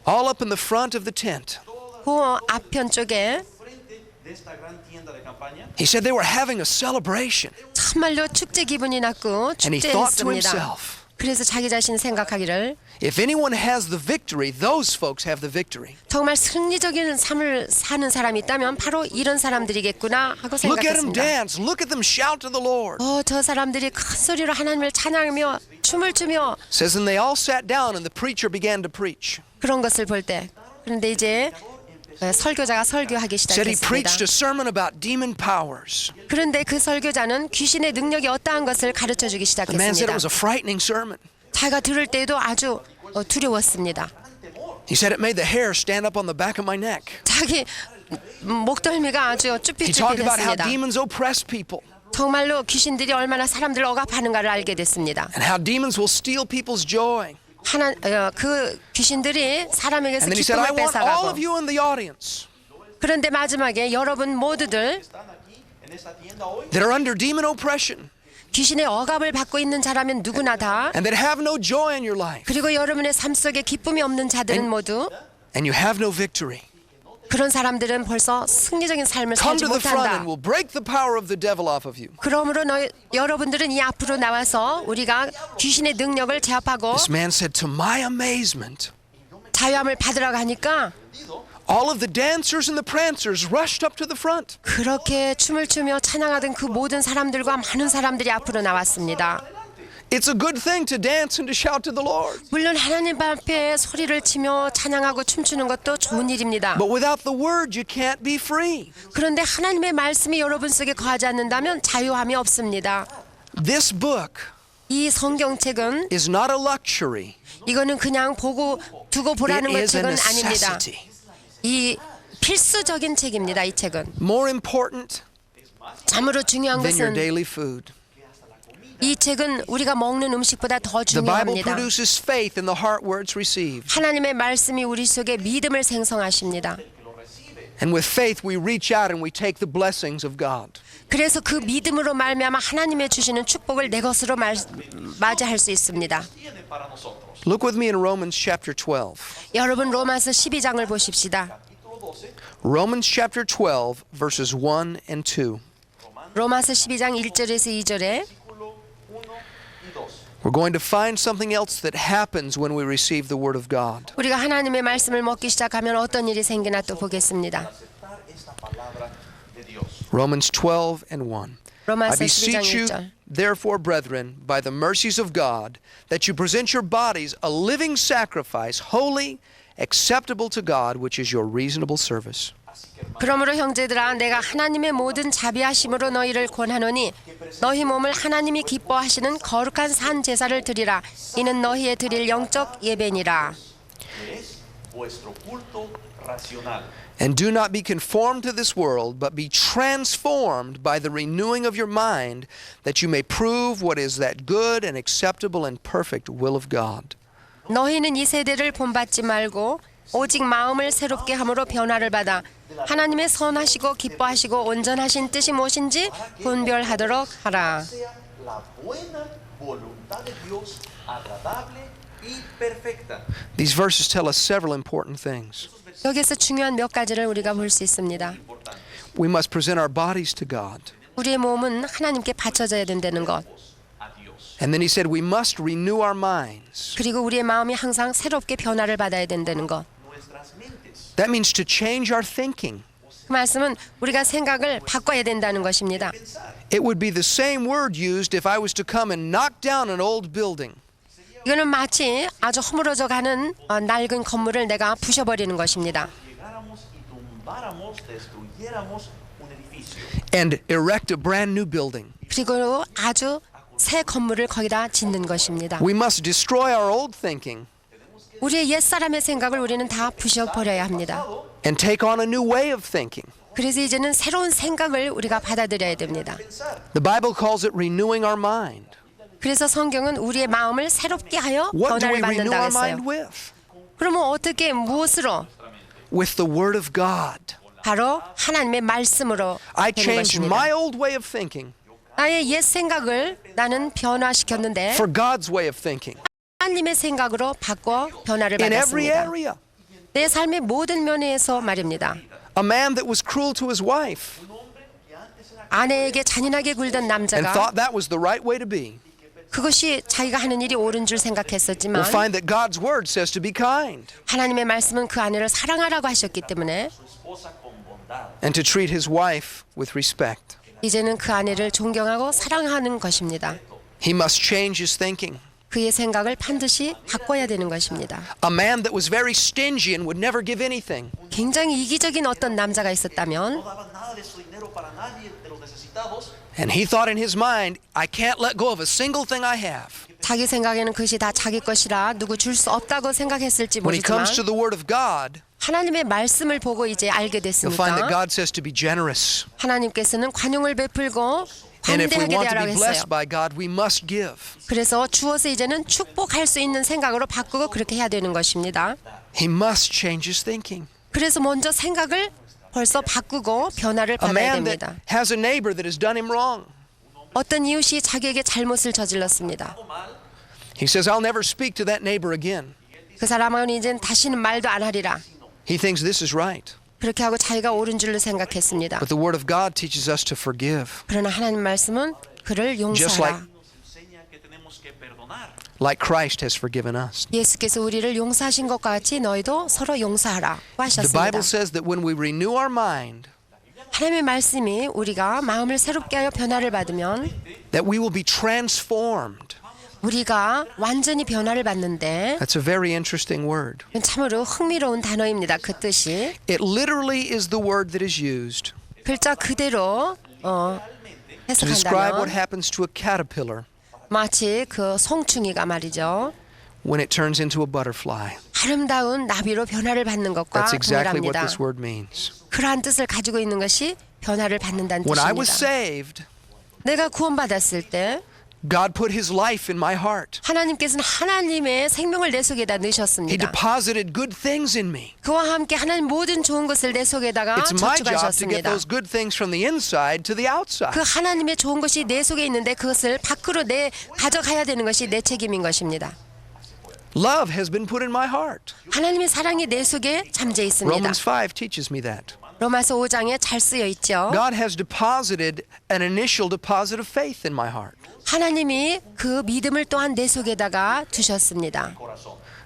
Speaker 2: All up in the front of the tent.
Speaker 1: 그 앞편 쪽에
Speaker 3: Frente de esta gran tienda de campaña.
Speaker 2: He said they were having a celebration.
Speaker 1: 참말로 축제 기분이 났고
Speaker 2: And he thought to
Speaker 1: 축제했습니다.
Speaker 2: himself,
Speaker 1: 그래서 자기 자신 생각하기를
Speaker 2: if anyone has the victory, those folks have the victory.
Speaker 1: 정말 승리적인 삶을 사는 사람이 있다면 바로 이런 사람들이겠구나 하고
Speaker 2: Look at them
Speaker 1: 생각했습니다.
Speaker 2: dance. Look at them shout to the Lord.
Speaker 1: 저 사람들이 큰 소리로 하나님을 찬양하며 춤을 추며
Speaker 2: Says, and they all sat down and the preacher began to preach.
Speaker 1: 그런 것을 볼 때 그런데 이제 설교자가 설교하기
Speaker 2: Said he
Speaker 1: 시작했습니다.
Speaker 2: preached a sermon about demon powers.
Speaker 1: 그런데 그 설교자는 귀신의 능력이 어떠한 것을 가르쳐 주기
Speaker 2: The man said it
Speaker 1: 시작했습니다.
Speaker 2: was a frightening sermon.
Speaker 1: 자기가 들을 때에도 아주 두려웠습니다.
Speaker 2: He said it made the hair stand up on the back of my neck.
Speaker 1: 자기 목덜미가 아주
Speaker 2: He talked about how
Speaker 1: 쭈삣쭈삣했습니다.
Speaker 2: demons oppress people
Speaker 1: 정말로 귀신들이 얼마나 사람들을 억압하는가를 알게 됐습니다.
Speaker 2: and how demons will steal people's joy.
Speaker 1: 그 귀신들이 사람에게서
Speaker 2: And then he said, I
Speaker 1: 기쁨을
Speaker 2: want all
Speaker 1: 뺏어가고
Speaker 2: of you in the audience
Speaker 1: 그런데 마지막에 여러분 모두들
Speaker 3: Están aquí en esta tienda hoy.
Speaker 2: that are under demon oppression
Speaker 1: 귀신의 억압을 받고 있는 자라면 누구나 다
Speaker 2: and that have no joy in your life
Speaker 1: 그리고 여러분의 삶 속에 기쁨이 없는 자들은 모두
Speaker 2: and you have no victory.
Speaker 1: 그런 사람들은 벌써 승리적인 삶을
Speaker 2: Come
Speaker 1: 살지
Speaker 2: to the front and
Speaker 1: 못한다.
Speaker 2: we'll break the power of the devil off of you.
Speaker 1: 그러므로 여러분들은 이 앞으로 나와서 우리가 귀신의 능력을 제압하고
Speaker 2: This man said, to my amazement,
Speaker 1: 자유함을 받으라고 하니까
Speaker 2: all of the dancers and the prancers rushed up to the front.
Speaker 1: 그렇게 춤을 추며 찬양하던 그 모든 사람들과 많은 사람들이 앞으로 나왔습니다.
Speaker 2: It's a good thing to dance and to shout to the Lord.
Speaker 1: 물론 하나님 앞에 소리를 치며 찬양하고 춤추는 것도 좋은 일입니다.
Speaker 2: But without the word, you can't be free.
Speaker 1: 그런데 하나님의 말씀이 여러분 속에 거하지 않는다면 자유함이 없습니다.
Speaker 2: This book
Speaker 1: 이 성경책은
Speaker 2: is not a luxury.
Speaker 1: 이거는 그냥 두고 보라는
Speaker 2: It
Speaker 1: 것
Speaker 2: is a
Speaker 1: 책은 아닙니다.
Speaker 2: necessity.
Speaker 1: 이 필수적인 책입니다. 이 책은
Speaker 2: More important
Speaker 1: 참으로 중요한
Speaker 2: than your
Speaker 1: 것은
Speaker 2: daily food.
Speaker 1: 이 책은 우리가 먹는 음식보다 더
Speaker 2: The Bible
Speaker 1: 중요합니다.
Speaker 2: produces faith in the heart where it's received.
Speaker 1: 하나님의 말씀이 우리 속에 믿음을 생성하십니다.
Speaker 2: And with faith, we reach out and we take the blessings of God.
Speaker 1: 그래서 그 믿음으로 말미암아 하나님의 주시는 축복을 내 것으로 맞이할 수 있습니다.
Speaker 3: Tiene para nosotros.
Speaker 2: Look with me in Romans chapter 12.
Speaker 1: 여러분 로마서 12장을 보십시다.
Speaker 3: Capítulo 12.
Speaker 2: Romans chapter 12, verses 1 and 2.
Speaker 1: 로마서 12장 1절에서 2절에
Speaker 3: Versículo 1 y 2.
Speaker 2: We're going to find something else that happens when we receive the Word of God.
Speaker 1: 우리가 하나님의 말씀을 먹기 시작하면 어떤 일이 생기나 또 보겠습니다.
Speaker 3: Aceptar esta palabra de Dios.
Speaker 2: Romans 12 and 1. I
Speaker 1: 로마서 12장
Speaker 2: beseech you,
Speaker 1: 1절.
Speaker 2: therefore, brethren, by the mercies of God, that you present your bodies a living sacrifice, holy, acceptable to God, which is your reasonable service.
Speaker 1: 그러므로 형제들아 내가 하나님의 모든 자비하심으로 너희를 권하노니 너희 몸을 하나님이 기뻐하시는 거룩한 산 제사를 드리라. 이는 너희의 드릴 영적 예배니라.
Speaker 3: Que es vuestro culto racional.
Speaker 2: And do not be conformed to this world, but be transformed by the renewing of your mind, that you may prove what is that good and acceptable and perfect will of God.
Speaker 1: 너희는 이 세대를 본받지 말고 오직 마음을 새롭게 함으로 변화를 받아 하나님의 선하시고 기뻐하시고 온전하신 뜻이 무엇인지 분별하도록 하라.
Speaker 3: Sea la buena voluntad de Dios, agradable y perfecta.
Speaker 2: These verses tell us several important things.
Speaker 1: 여기서 중요한 몇 가지를 우리가 볼 수 있습니다.
Speaker 2: We must present our bodies to God.
Speaker 1: 우리의 몸은 하나님께 바쳐져야 된다는 것.
Speaker 3: A Dios.
Speaker 2: And then he said we must renew our minds.
Speaker 1: 그리고 우리의 마음이 항상 새롭게 변화를 받아야 된다는 것.
Speaker 3: Nuestras mentes.
Speaker 2: That means to change our thinking.
Speaker 1: 그 말씀은 우리가 생각을 바꿔야 된다는 것입니다.
Speaker 2: It would be the same word used if I was to come and knock down an old building.
Speaker 1: 이거는 마치 아주 허물어져 가는 낡은 건물을 내가 부셔버리는 것입니다.
Speaker 3: Llegáramos y tumbáramos, destruyéramos un edificio.
Speaker 2: And erect a brand new building.
Speaker 1: 그리고 아주 새 건물을 거기다 짓는 것입니다.
Speaker 2: We must destroy our old thinking
Speaker 1: 우리의 옛사람의 생각을 우리는 다 부셔버려야 합니다.
Speaker 2: and take on a new way of thinking.
Speaker 1: 그래서 이제는 새로운 생각을 우리가 받아들여야 됩니다.
Speaker 2: The Bible calls it renewing our mind.
Speaker 1: 그래서 성경은 우리의 마음을 새롭게 하여
Speaker 2: What do
Speaker 1: 변화를
Speaker 2: we renew
Speaker 1: 받는다고
Speaker 2: our
Speaker 1: 했어요.
Speaker 2: mind with?
Speaker 1: 그러면 어떻게 무엇으로?
Speaker 2: With the Word of God.
Speaker 1: 바로 하나님의 말씀으로
Speaker 2: I
Speaker 1: 되는
Speaker 2: changed
Speaker 1: 것입니다.
Speaker 2: my old way of thinking
Speaker 1: 나의 옛 생각을 나는 변화시켰는데
Speaker 2: for God's way of thinking
Speaker 1: 하나님의 생각으로 바꿔 변화를
Speaker 2: in every
Speaker 1: 받았습니다.
Speaker 2: area.
Speaker 1: 내 삶의 모든 면에서 말입니다.
Speaker 2: A man that was cruel to his wife
Speaker 1: 아내에게 잔인하게 굴던
Speaker 2: and
Speaker 1: 남자가
Speaker 2: thought that was the right way to be
Speaker 1: 그것이 자기가 하는 일이 옳은 줄 생각했었지만
Speaker 2: will find that God's Word says to be kind
Speaker 1: 하나님의 말씀은 그 아내를 사랑하라고 하셨기 때문에
Speaker 3: Esposa con bondad.
Speaker 2: and to treat his wife with respect.
Speaker 1: 이제는 그 아내를 존경하고 사랑하는 것입니다.
Speaker 2: He must change his thinking.
Speaker 1: 그의 생각을 반드시 바꿔야 되는 것입니다.
Speaker 2: A man that was very stingy and would never give anything
Speaker 1: 굉장히 이기적인 어떤 남자가 있었다면
Speaker 3: No daba nada de su dinero para nadie de los necesitados.
Speaker 2: and he thought in his mind, I can't let go of a single thing I have.
Speaker 1: 자기 생각에는 그것이 다 자기 것이라 누구 줄 수 없다고 생각했을지
Speaker 2: When he
Speaker 1: 모르지만
Speaker 2: comes to the Word of God,
Speaker 1: 하나님의 말씀을 보고 이제 알게
Speaker 2: you'll find that
Speaker 1: 됐으니까
Speaker 2: God says to be generous.
Speaker 1: 하나님께서는 관용을 베풀고
Speaker 2: And if we
Speaker 1: 관대하게
Speaker 2: want to
Speaker 1: 대하라고
Speaker 2: be
Speaker 1: 했어요.
Speaker 2: blessed by God, we must give.
Speaker 1: 그래서 주어서 이제는 축복할 수 있는 생각으로 바꾸고 그렇게 해야 되는 것입니다.
Speaker 2: He must change his thinking.
Speaker 1: 그래서 먼저 생각을 벌써 바꾸고 변화를
Speaker 2: A
Speaker 1: 받아야
Speaker 2: man
Speaker 1: 됩니다.
Speaker 2: that has a neighbor that has done him wrong.
Speaker 1: 어떤 이웃이 자기에게 잘못을 저질렀습니다.
Speaker 2: He says, I'll never speak to that neighbor again.
Speaker 1: 그 사람은 이젠 다시는 말도 안 하리라.
Speaker 2: He thinks this is right.
Speaker 1: 그렇게 하고 자기가 옳은 줄로 생각했습니다.
Speaker 2: But the Word of God teaches us to forgive,
Speaker 1: 그러나 하나님 말씀은 그를
Speaker 2: just
Speaker 1: 용서하라.
Speaker 3: Enseña que tenemos que perdonar.
Speaker 2: like Christ has forgiven us.
Speaker 1: 예수께서 우리를 용서하신 것과 같이 너희도 서로 용서하라고
Speaker 2: The
Speaker 1: 하셨습니다.
Speaker 2: Bible says that when we renew our mind,
Speaker 1: 하나님의 말씀이 우리가 마음을 새롭게 하여 변화를 받으면
Speaker 2: that we will be transformed.
Speaker 1: 우리가 완전히 변화를 받는데
Speaker 2: That's a very interesting word.
Speaker 1: 참으로 흥미로운 단어입니다. 그 뜻이
Speaker 2: It literally is the word that is used
Speaker 1: 글자 그대로
Speaker 2: to describe what
Speaker 1: 해석한다면
Speaker 2: happens to a caterpillar
Speaker 1: 마치 그 송충이가 말이죠.
Speaker 2: when it turns into a butterfly.
Speaker 1: 아름다운 나비로 변화를 받는 것과
Speaker 2: That's exactly what
Speaker 1: 동일합니다.
Speaker 2: this word means.
Speaker 1: 그러한 뜻을 가지고 있는 것이 변화를 받는다는
Speaker 2: When I was
Speaker 1: 뜻입니다.
Speaker 2: saved,
Speaker 1: 내가 구원받았을 때
Speaker 2: God put His life in my heart.
Speaker 1: 하나님께서는 하나님의 생명을 내 속에다
Speaker 2: He
Speaker 1: 넣으셨습니다.
Speaker 2: deposited good things in me.
Speaker 1: 그와 함께 하나님 모든 좋은 것을 내 속에다가
Speaker 2: It's my job to get
Speaker 1: 저축하셨습니다.
Speaker 2: those good things from the inside to the outside.
Speaker 1: 그 하나님의 좋은 것이 내 속에 있는데 그것을 밖으로 내 가져가야 되는 것이 내 책임인 것입니다.
Speaker 2: Love has been put in my heart.
Speaker 1: 하나님의 사랑이 내 속에 잠재 있습니다.
Speaker 2: Romans 5 teaches me that.
Speaker 1: 로마서 5장에 잘 쓰여 있죠.
Speaker 2: God has deposited an initial deposit of faith in my heart.
Speaker 1: 하나님이 그 믿음을 또한 내 속에다가 두셨습니다.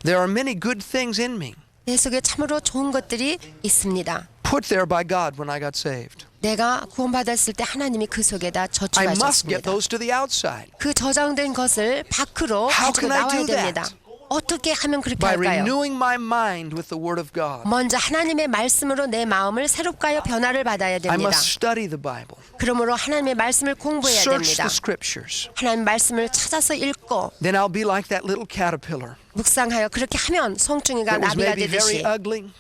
Speaker 2: There are many good things in me
Speaker 1: 내 속에 참으로 좋은 것들이 있습니다.
Speaker 2: put there by God when I got saved.
Speaker 1: 내가 구원받았을 때 하나님이 그 속에다
Speaker 2: I must get
Speaker 1: 저축하셨습니다.
Speaker 2: those to the outside
Speaker 1: 그 저장된 것을 밖으로
Speaker 2: How
Speaker 1: 가지고
Speaker 2: can I
Speaker 1: 나와야
Speaker 2: do that?
Speaker 1: 됩니다. 어떻게 하면 그렇게
Speaker 2: by
Speaker 1: 할까요?
Speaker 2: renewing my mind with the Word of God.
Speaker 1: 먼저 하나님의 말씀으로 내 마음을 새롭게 하여 변화를 받아야
Speaker 2: I
Speaker 1: 됩니다.
Speaker 2: must study the Bible,
Speaker 1: 그러므로 하나님의 말씀을 공부해야
Speaker 2: search
Speaker 1: 됩니다.
Speaker 2: the Scriptures.
Speaker 1: 하나님 말씀을 찾아서 읽고
Speaker 2: Then I'll be like that little caterpillar
Speaker 1: 묵상하여 그렇게 하면 송충이가
Speaker 2: that was
Speaker 1: 나비가
Speaker 2: maybe very
Speaker 1: 되듯이
Speaker 2: ugly,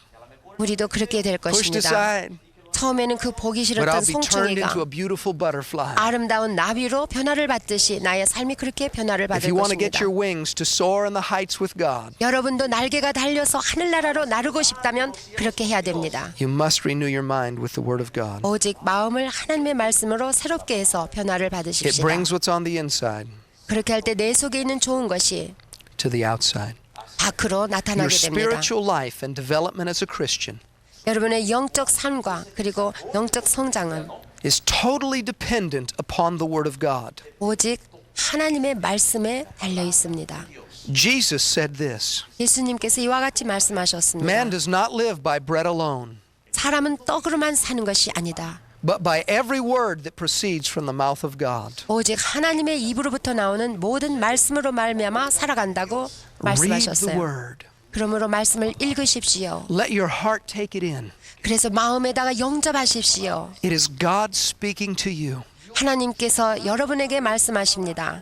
Speaker 1: 우리도 그렇게 될
Speaker 2: pushed
Speaker 1: 것입니다.
Speaker 2: aside,
Speaker 1: 처음에는 그 보기
Speaker 2: but I'll
Speaker 1: 싫었던
Speaker 2: be turned
Speaker 1: 송충이가
Speaker 2: into a beautiful butterfly.
Speaker 1: 아름다운 나비로 변화를 받듯이 나의 삶이 그렇게 변화를
Speaker 2: If
Speaker 1: 받을
Speaker 2: you want to get
Speaker 1: 것입니다.
Speaker 2: your wings to soar in the heights with God,
Speaker 1: 여러분도 날개가 달려서 하늘나라로 나르고 싶다면 그렇게 해야 됩니다.
Speaker 2: you must renew your mind with the Word of God.
Speaker 1: 오직 마음을 하나님의 말씀으로 새롭게 해서 변화를
Speaker 2: It
Speaker 1: 받으십시다.
Speaker 2: brings what's on the inside
Speaker 1: 그렇게 할 때 내 속에 있는 좋은 것이
Speaker 2: to the outside.
Speaker 1: 밖으로
Speaker 2: Your
Speaker 1: 나타나게 됩니다.
Speaker 2: spiritual life and development as a Christian
Speaker 1: 여러분의 영적 삶과 그리고 영적 성장은
Speaker 2: is totally dependent upon the Word of God.
Speaker 1: 오직 하나님의 말씀에 달려 있습니다.
Speaker 2: Jesus said this,
Speaker 1: 예수님께서 이와 같이 말씀하셨습니다.
Speaker 2: man does not live by bread alone,
Speaker 1: 사람은 떡으로만 사는 것이 아니다.
Speaker 2: but by every word that proceeds from the mouth of God.
Speaker 1: 오직 하나님의 입으로부터 나오는 모든 말씀으로 말미암아 살아간다고
Speaker 2: Read the
Speaker 1: 말씀하셨어요.
Speaker 2: Word.
Speaker 1: 그러므로 말씀을 읽으십시오.
Speaker 2: Let your heart take it in.
Speaker 1: 그래서 마음에다가 영접하십시오.
Speaker 2: It is God speaking to you.
Speaker 1: 하나님께서 여러분에게 말씀하십니다.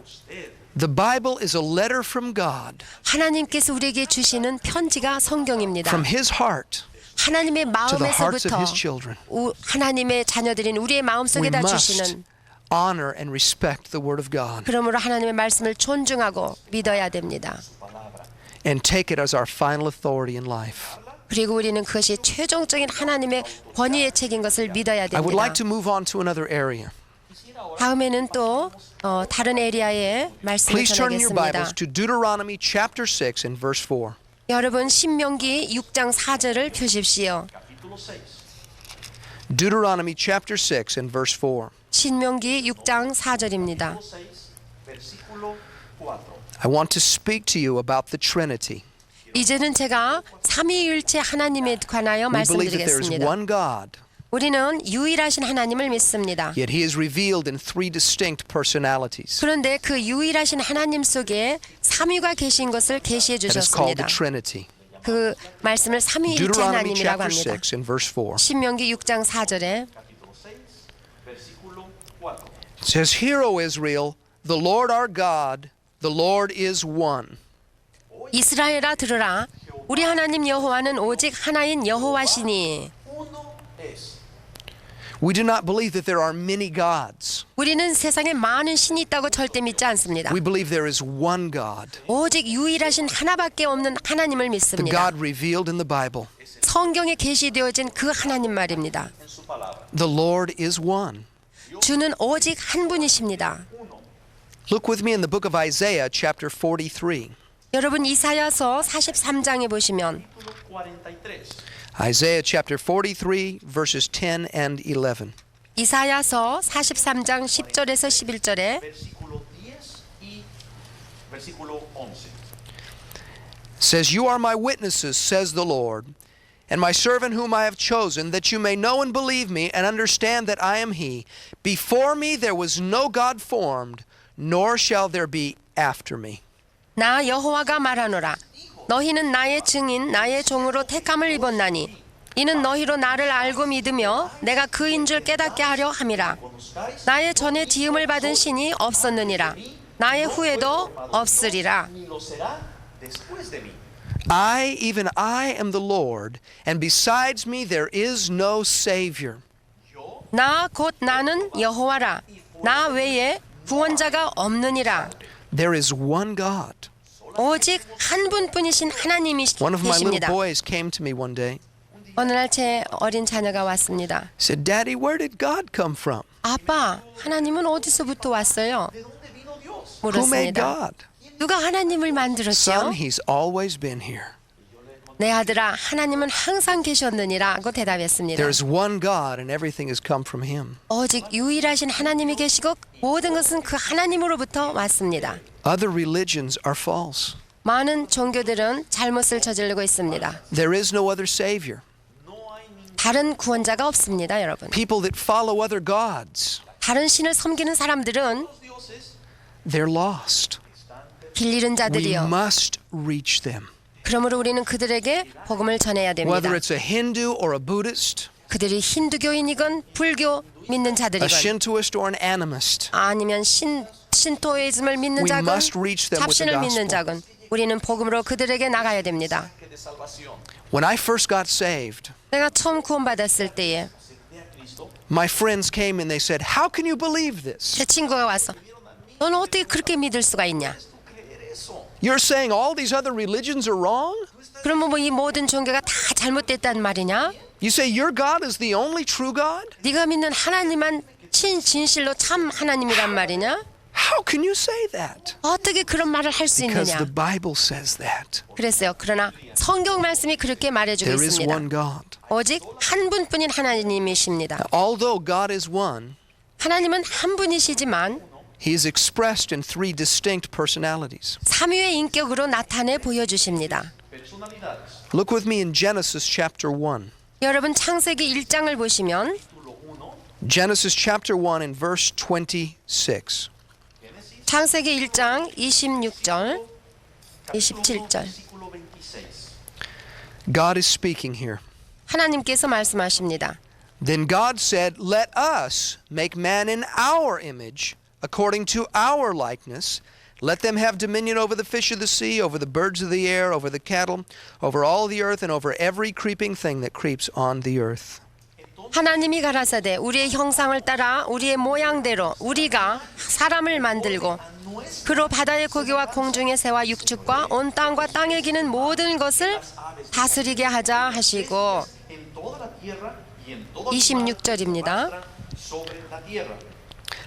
Speaker 2: The Bible is a letter from God,
Speaker 1: 하나님께서 우리에게 주시는 편지가 성경입니다.
Speaker 2: from His heart
Speaker 1: 하나님의
Speaker 2: to the hearts of
Speaker 1: 마음에서부터
Speaker 2: His children.
Speaker 1: 하나님의 자녀들인 우리의
Speaker 2: We
Speaker 1: 마음속에다
Speaker 2: must
Speaker 1: 주시는
Speaker 2: honor and respect the Word of God
Speaker 1: 그러므로 하나님의 말씀을 존중하고 믿어야 됩니다.
Speaker 2: and take it as our final authority in life.
Speaker 1: 그리고 우리는 그것이 최종적인 하나님의 권위의 책인 것을 믿어야
Speaker 2: I would
Speaker 1: 됩니다.
Speaker 2: like to move on to another area.
Speaker 1: 다음에는 또 다른 에리아의 말씀을
Speaker 2: Please turn in your
Speaker 1: 전하겠습니다.
Speaker 2: Bibles to Deuteronomy chapter 6 and verse 4.
Speaker 1: 여러분 신명기 6장 4절을 펴십시오.
Speaker 2: Deuteronomy chapter 6 and verse 4.
Speaker 1: 신명기 6장 4절입니다.
Speaker 3: 6, versículo 4.
Speaker 2: I want to speak to you about the Trinity.
Speaker 1: 이제는 제가 삼위일체 하나님에 관하여
Speaker 2: We believe that there is
Speaker 1: 말씀드리겠습니다.
Speaker 2: one God,
Speaker 1: 우리는 유일하신 하나님을 믿습니다.
Speaker 2: yet He is revealed in three distinct personalities.
Speaker 1: 그런데 그 유일하신 하나님 속에 삼위가 계신 것을 계시해
Speaker 2: That is called the
Speaker 1: 주셨습니다.
Speaker 2: Trinity.
Speaker 1: 그 말씀을 삼위일체
Speaker 2: Deuteronomy
Speaker 1: 하나님이라고
Speaker 2: chapter
Speaker 1: 합니다.
Speaker 2: 6 and verse 4.
Speaker 1: 신명기 6장 4절에
Speaker 3: Capítulo 6, versículo 4.
Speaker 2: It says, Hear, O Israel, the Lord our God, the Lord is one.
Speaker 1: 이스라엘아 들으라 우리 하나님 여호와는 오직 하나인 여호와시니
Speaker 3: Uno es.
Speaker 2: We do not believe that there are many gods.
Speaker 1: 우리는 세상에 많은 신이 있다고 절대 믿지 않습니다.
Speaker 2: We believe there is one God,
Speaker 1: 오직 유일하신 하나밖에 없는 하나님을
Speaker 2: the
Speaker 1: 믿습니다.
Speaker 2: God revealed in the Bible.
Speaker 1: 성경에 계시되어진 그 하나님 말입니다.
Speaker 3: En su palabra.
Speaker 2: The Lord is one.
Speaker 1: 주는 오직 한 분이십니다.
Speaker 2: Look with me in the book of Isaiah, chapter 43.
Speaker 1: 여러분 이사야서 43장에 보시면
Speaker 3: Capítulo 43.
Speaker 2: Isaiah chapter 43, verses 10 and 11.
Speaker 1: 이사야서 43장 10절에서 11절에
Speaker 3: Versículo 10 y versículo 11.
Speaker 2: Says, You are my witnesses, says the Lord, and my servant whom I have chosen, that you may know and believe me and understand that I am He. Before me there was no God formed, nor shall there be after me.
Speaker 1: 나 여호와가 말하노라 너희는 나의 증인 나의 종으로 택함을 입었나니 이는 너희로 나를 알고 믿으며 내가 그인 줄 깨닫게 하려 함이라 나의 전에 지음을 받은 신이 없었느니라 나의 후에도 없으리라
Speaker 3: Ni lo será después de mí.
Speaker 2: I, even I, am the Lord, and besides me there is no Savior.
Speaker 1: 나 곧 나는 여호와라 나 외에 구원자가 없느니라
Speaker 2: There is one God.
Speaker 1: 오직 한 분뿐이신 하나님이
Speaker 2: One of my little
Speaker 1: 계십니다.
Speaker 2: boys came to me one day.
Speaker 1: 어느 날 제 어린 자녀가 왔습니다.
Speaker 2: Said, Daddy, where did God come from?
Speaker 1: 아빠, 하나님은 어디서부터 왔어요?
Speaker 3: ¿De dónde vino Dios?
Speaker 2: Who made
Speaker 1: 물었습니다.
Speaker 2: God?
Speaker 1: 누가 하나님을
Speaker 2: Son,
Speaker 1: 만들었죠?
Speaker 2: He's always been here.
Speaker 1: 내 아들아, 하나님은 항상 계셨느니라고 대답했습니다.
Speaker 2: There's one God, and everything has come from Him.
Speaker 1: 오직 유일하신 하나님이 계시고 모든 것은 그 하나님으로부터 왔습니다.
Speaker 2: Other religions are false.
Speaker 1: 많은 종교들은 잘못을 저지르고 있습니다.
Speaker 2: There is no other Savior.
Speaker 1: 다른 구원자가 없습니다, 여러분.
Speaker 2: People that follow other gods,
Speaker 1: 다른 신을 섬기는 사람들은
Speaker 2: they're lost.
Speaker 1: 길 잃은
Speaker 2: We
Speaker 1: 자들이요.
Speaker 2: must reach them.
Speaker 1: 그러므로 우리는 그들에게 복음을 전해야 됩니다.
Speaker 2: Whether it's a Hindu or a Buddhist,
Speaker 1: 그들이 힌두교인이건 불교 믿는
Speaker 2: a
Speaker 1: 자들이건
Speaker 2: Shintoist or an animist,
Speaker 1: 아니면 신토이즘을 믿는
Speaker 2: we
Speaker 1: 자건
Speaker 2: must reach them with the
Speaker 1: 잡신을 믿는
Speaker 2: gospel.
Speaker 1: 자건 우리는 복음으로 그들에게 나가야 됩니다.
Speaker 3: de salvación,
Speaker 2: When I first got saved,
Speaker 1: 내가 처음 구원받았을 때에
Speaker 3: acepté a Cristo,
Speaker 2: my friends came and they said, "How can you believe this?
Speaker 1: 제 친구가 와서 너는 어떻게 그렇게 믿을 수가 있냐?
Speaker 3: ¿tú creer eso?
Speaker 2: You're saying all these other religions are wrong?
Speaker 1: 그러면 뭐 이 모든 종교가 다 잘못됐단 말이냐?
Speaker 2: You say your God is the only true God?
Speaker 1: 네가 믿는 하나님만 진실로 참 하나님이란 말이냐?
Speaker 2: How can you say that?"
Speaker 1: 어떻게 그런 말을 할 수
Speaker 2: Because
Speaker 1: 있느냐?
Speaker 2: the Bible says that.
Speaker 1: 그랬어요. 그러나 성경 말씀이 그렇게 말해주고
Speaker 2: There is
Speaker 1: 있습니다.
Speaker 2: one God.
Speaker 1: 오직 한 분뿐인 하나님이십니다.
Speaker 2: Although God is one,
Speaker 1: 하나님은 한 분이시지만
Speaker 2: He is expressed in three distinct personalities.
Speaker 1: 삼위의 인격으로 나타내 보여주십니다.
Speaker 3: Personalidades.
Speaker 2: Look with me in Genesis chapter 1.
Speaker 1: 여러분 창세기 1장을 보시면
Speaker 3: Capítulo 1,
Speaker 2: Genesis chapter 1 and verse 26.
Speaker 3: Génesis,
Speaker 1: 창세기 1장 26절 27절
Speaker 3: versículo 26.
Speaker 2: God is speaking here.
Speaker 1: 하나님께서 말씀하십니다.
Speaker 2: Then God said, "Let us make man in our image, according to our likeness. Let them have dominion over the fish of the sea, over the birds of the air, over the cattle, over all the earth, and over every creeping thing that creeps on the earth."
Speaker 1: 하나님이 가라사대 우리의 형상을 따라 우리의 모양대로 우리가 사람을 만들고 그로 바다의 고기와 공중의 새와 육축과 온 땅과 땅에 기는 모든 것을 다스리게 하자 하시고
Speaker 3: En toda la tierra y en toda
Speaker 1: 26절입니다.
Speaker 3: sobre la tierra.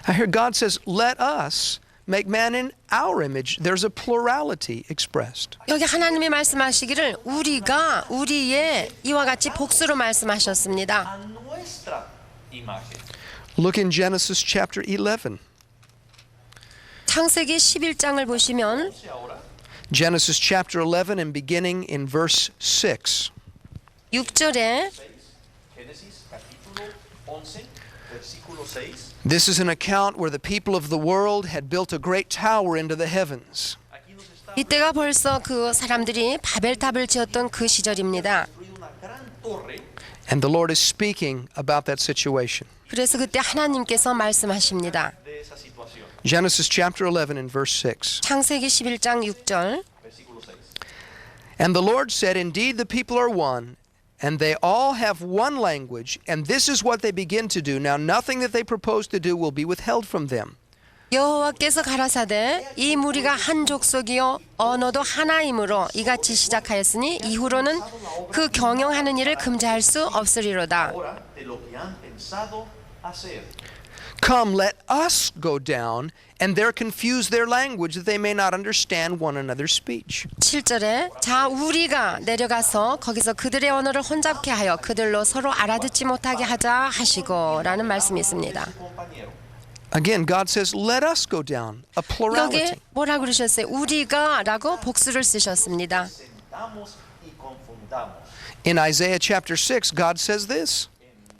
Speaker 2: I hear God says, "Let us make man in our image." There's a plurality expressed.
Speaker 1: 여기 하나님이 말씀하시기를 우리가 우리의 이와 같이 복수로 말씀하셨습니다.
Speaker 3: A nuestra imagen.
Speaker 2: Look in Genesis chapter 11.
Speaker 1: 창세기 11장을 보시면
Speaker 3: Ahora,
Speaker 2: Genesis chapter 11 and beginning in verse 6.
Speaker 1: 6절에
Speaker 3: Génesis capítulo 11, versículo 6.
Speaker 2: This is an account where the people of the world had built a great tower into the heavens.
Speaker 3: Aquí nos está
Speaker 1: 이때가 벌써 그 사람들이 바벨탑을 지었던 그 시절입니다.
Speaker 3: construyendo una gran torre.
Speaker 2: And the Lord is speaking about that situation.
Speaker 1: 그래서 그때 하나님께서 말씀하십니다.
Speaker 3: De esa situación.
Speaker 2: Genesis chapter 11 and verse 6.
Speaker 1: 창세기 11장 6절
Speaker 3: Versículo 6.
Speaker 2: And the Lord said, "Indeed, the people are one, and they all have one language, and this is what they begin to do. Now nothing that they propose to do will be withheld from them."
Speaker 1: 여호와께서 가라사대 이 무리가 한 족속이요 언어도 하나이므로 이같이 시작하였으니 이후로는 그 경영하는 일을 금지할 수 없으리로다.
Speaker 3: Ahora, de lo que han pensado hacer.
Speaker 2: Come, let us go down, and there confuse their language, that they may not understand one another's speech.
Speaker 1: 7절에 자 우리가 내려가서 거기서 그들의 언어를 혼잡케 하여 그들로 서로 알아듣지 못하게 하자 하시고 라는 말씀이 있습니다.
Speaker 3: Compañero.
Speaker 2: Again, God says, "Let us go down." A
Speaker 1: 여기
Speaker 2: plurality.
Speaker 1: 뭐라 그러셨어요? 우리가 라고 복수를 쓰셨습니다.
Speaker 3: Sentamos y confundamos.
Speaker 2: In Isaiah chapter 6, God says this,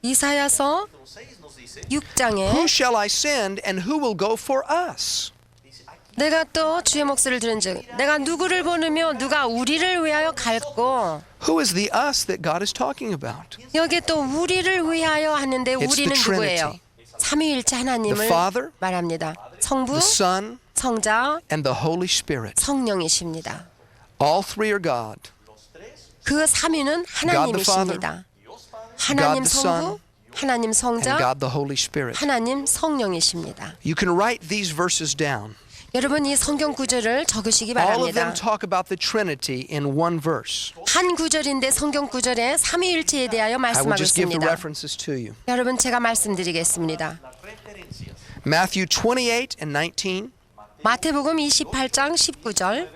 Speaker 1: 이사야서
Speaker 3: Capítulo 6 nos dice,
Speaker 1: 6장에
Speaker 2: "Who shall I send, and who will go for us?"
Speaker 3: dice aquí
Speaker 1: 내가 또 주의 목소리를 들은즉 내가 누구를 보내며 누가 우리를 위하여 갈고
Speaker 2: Who is the us that God is talking about?
Speaker 1: 여기 또 우리를 위하여 하는데
Speaker 2: It's
Speaker 1: 우리는
Speaker 2: the
Speaker 1: 누구예요?
Speaker 2: Trinity.
Speaker 1: 삼위일체 하나님을
Speaker 2: The Father,
Speaker 1: 말합니다. 성부,
Speaker 2: The Son,
Speaker 1: 성자,
Speaker 2: and the Holy Spirit.
Speaker 1: 성령이십니다.
Speaker 2: All three are God.
Speaker 3: los tres,
Speaker 1: 그 삼위는 하나님이십니다. 하나님
Speaker 2: God the
Speaker 1: 성부, 하나님
Speaker 2: And
Speaker 1: 성자,
Speaker 2: God the Holy Spirit.
Speaker 1: 하나님 성령이십니다.
Speaker 2: You can write these verses down.
Speaker 1: 여러분 이 성경 구절을 적으시기
Speaker 2: All of them
Speaker 1: 바랍니다.
Speaker 2: talk about the Trinity in one verse.
Speaker 1: 한 구절인데 성경 구절에 삼위일체에 대하여
Speaker 2: I will
Speaker 1: 말씀하고
Speaker 2: just give the
Speaker 1: 있습니다.
Speaker 2: references to you.
Speaker 1: 여러분 제가 말씀드리겠습니다.
Speaker 3: las referencias.
Speaker 2: Matthew 28 and 19,
Speaker 1: 마태복음 28장 19절,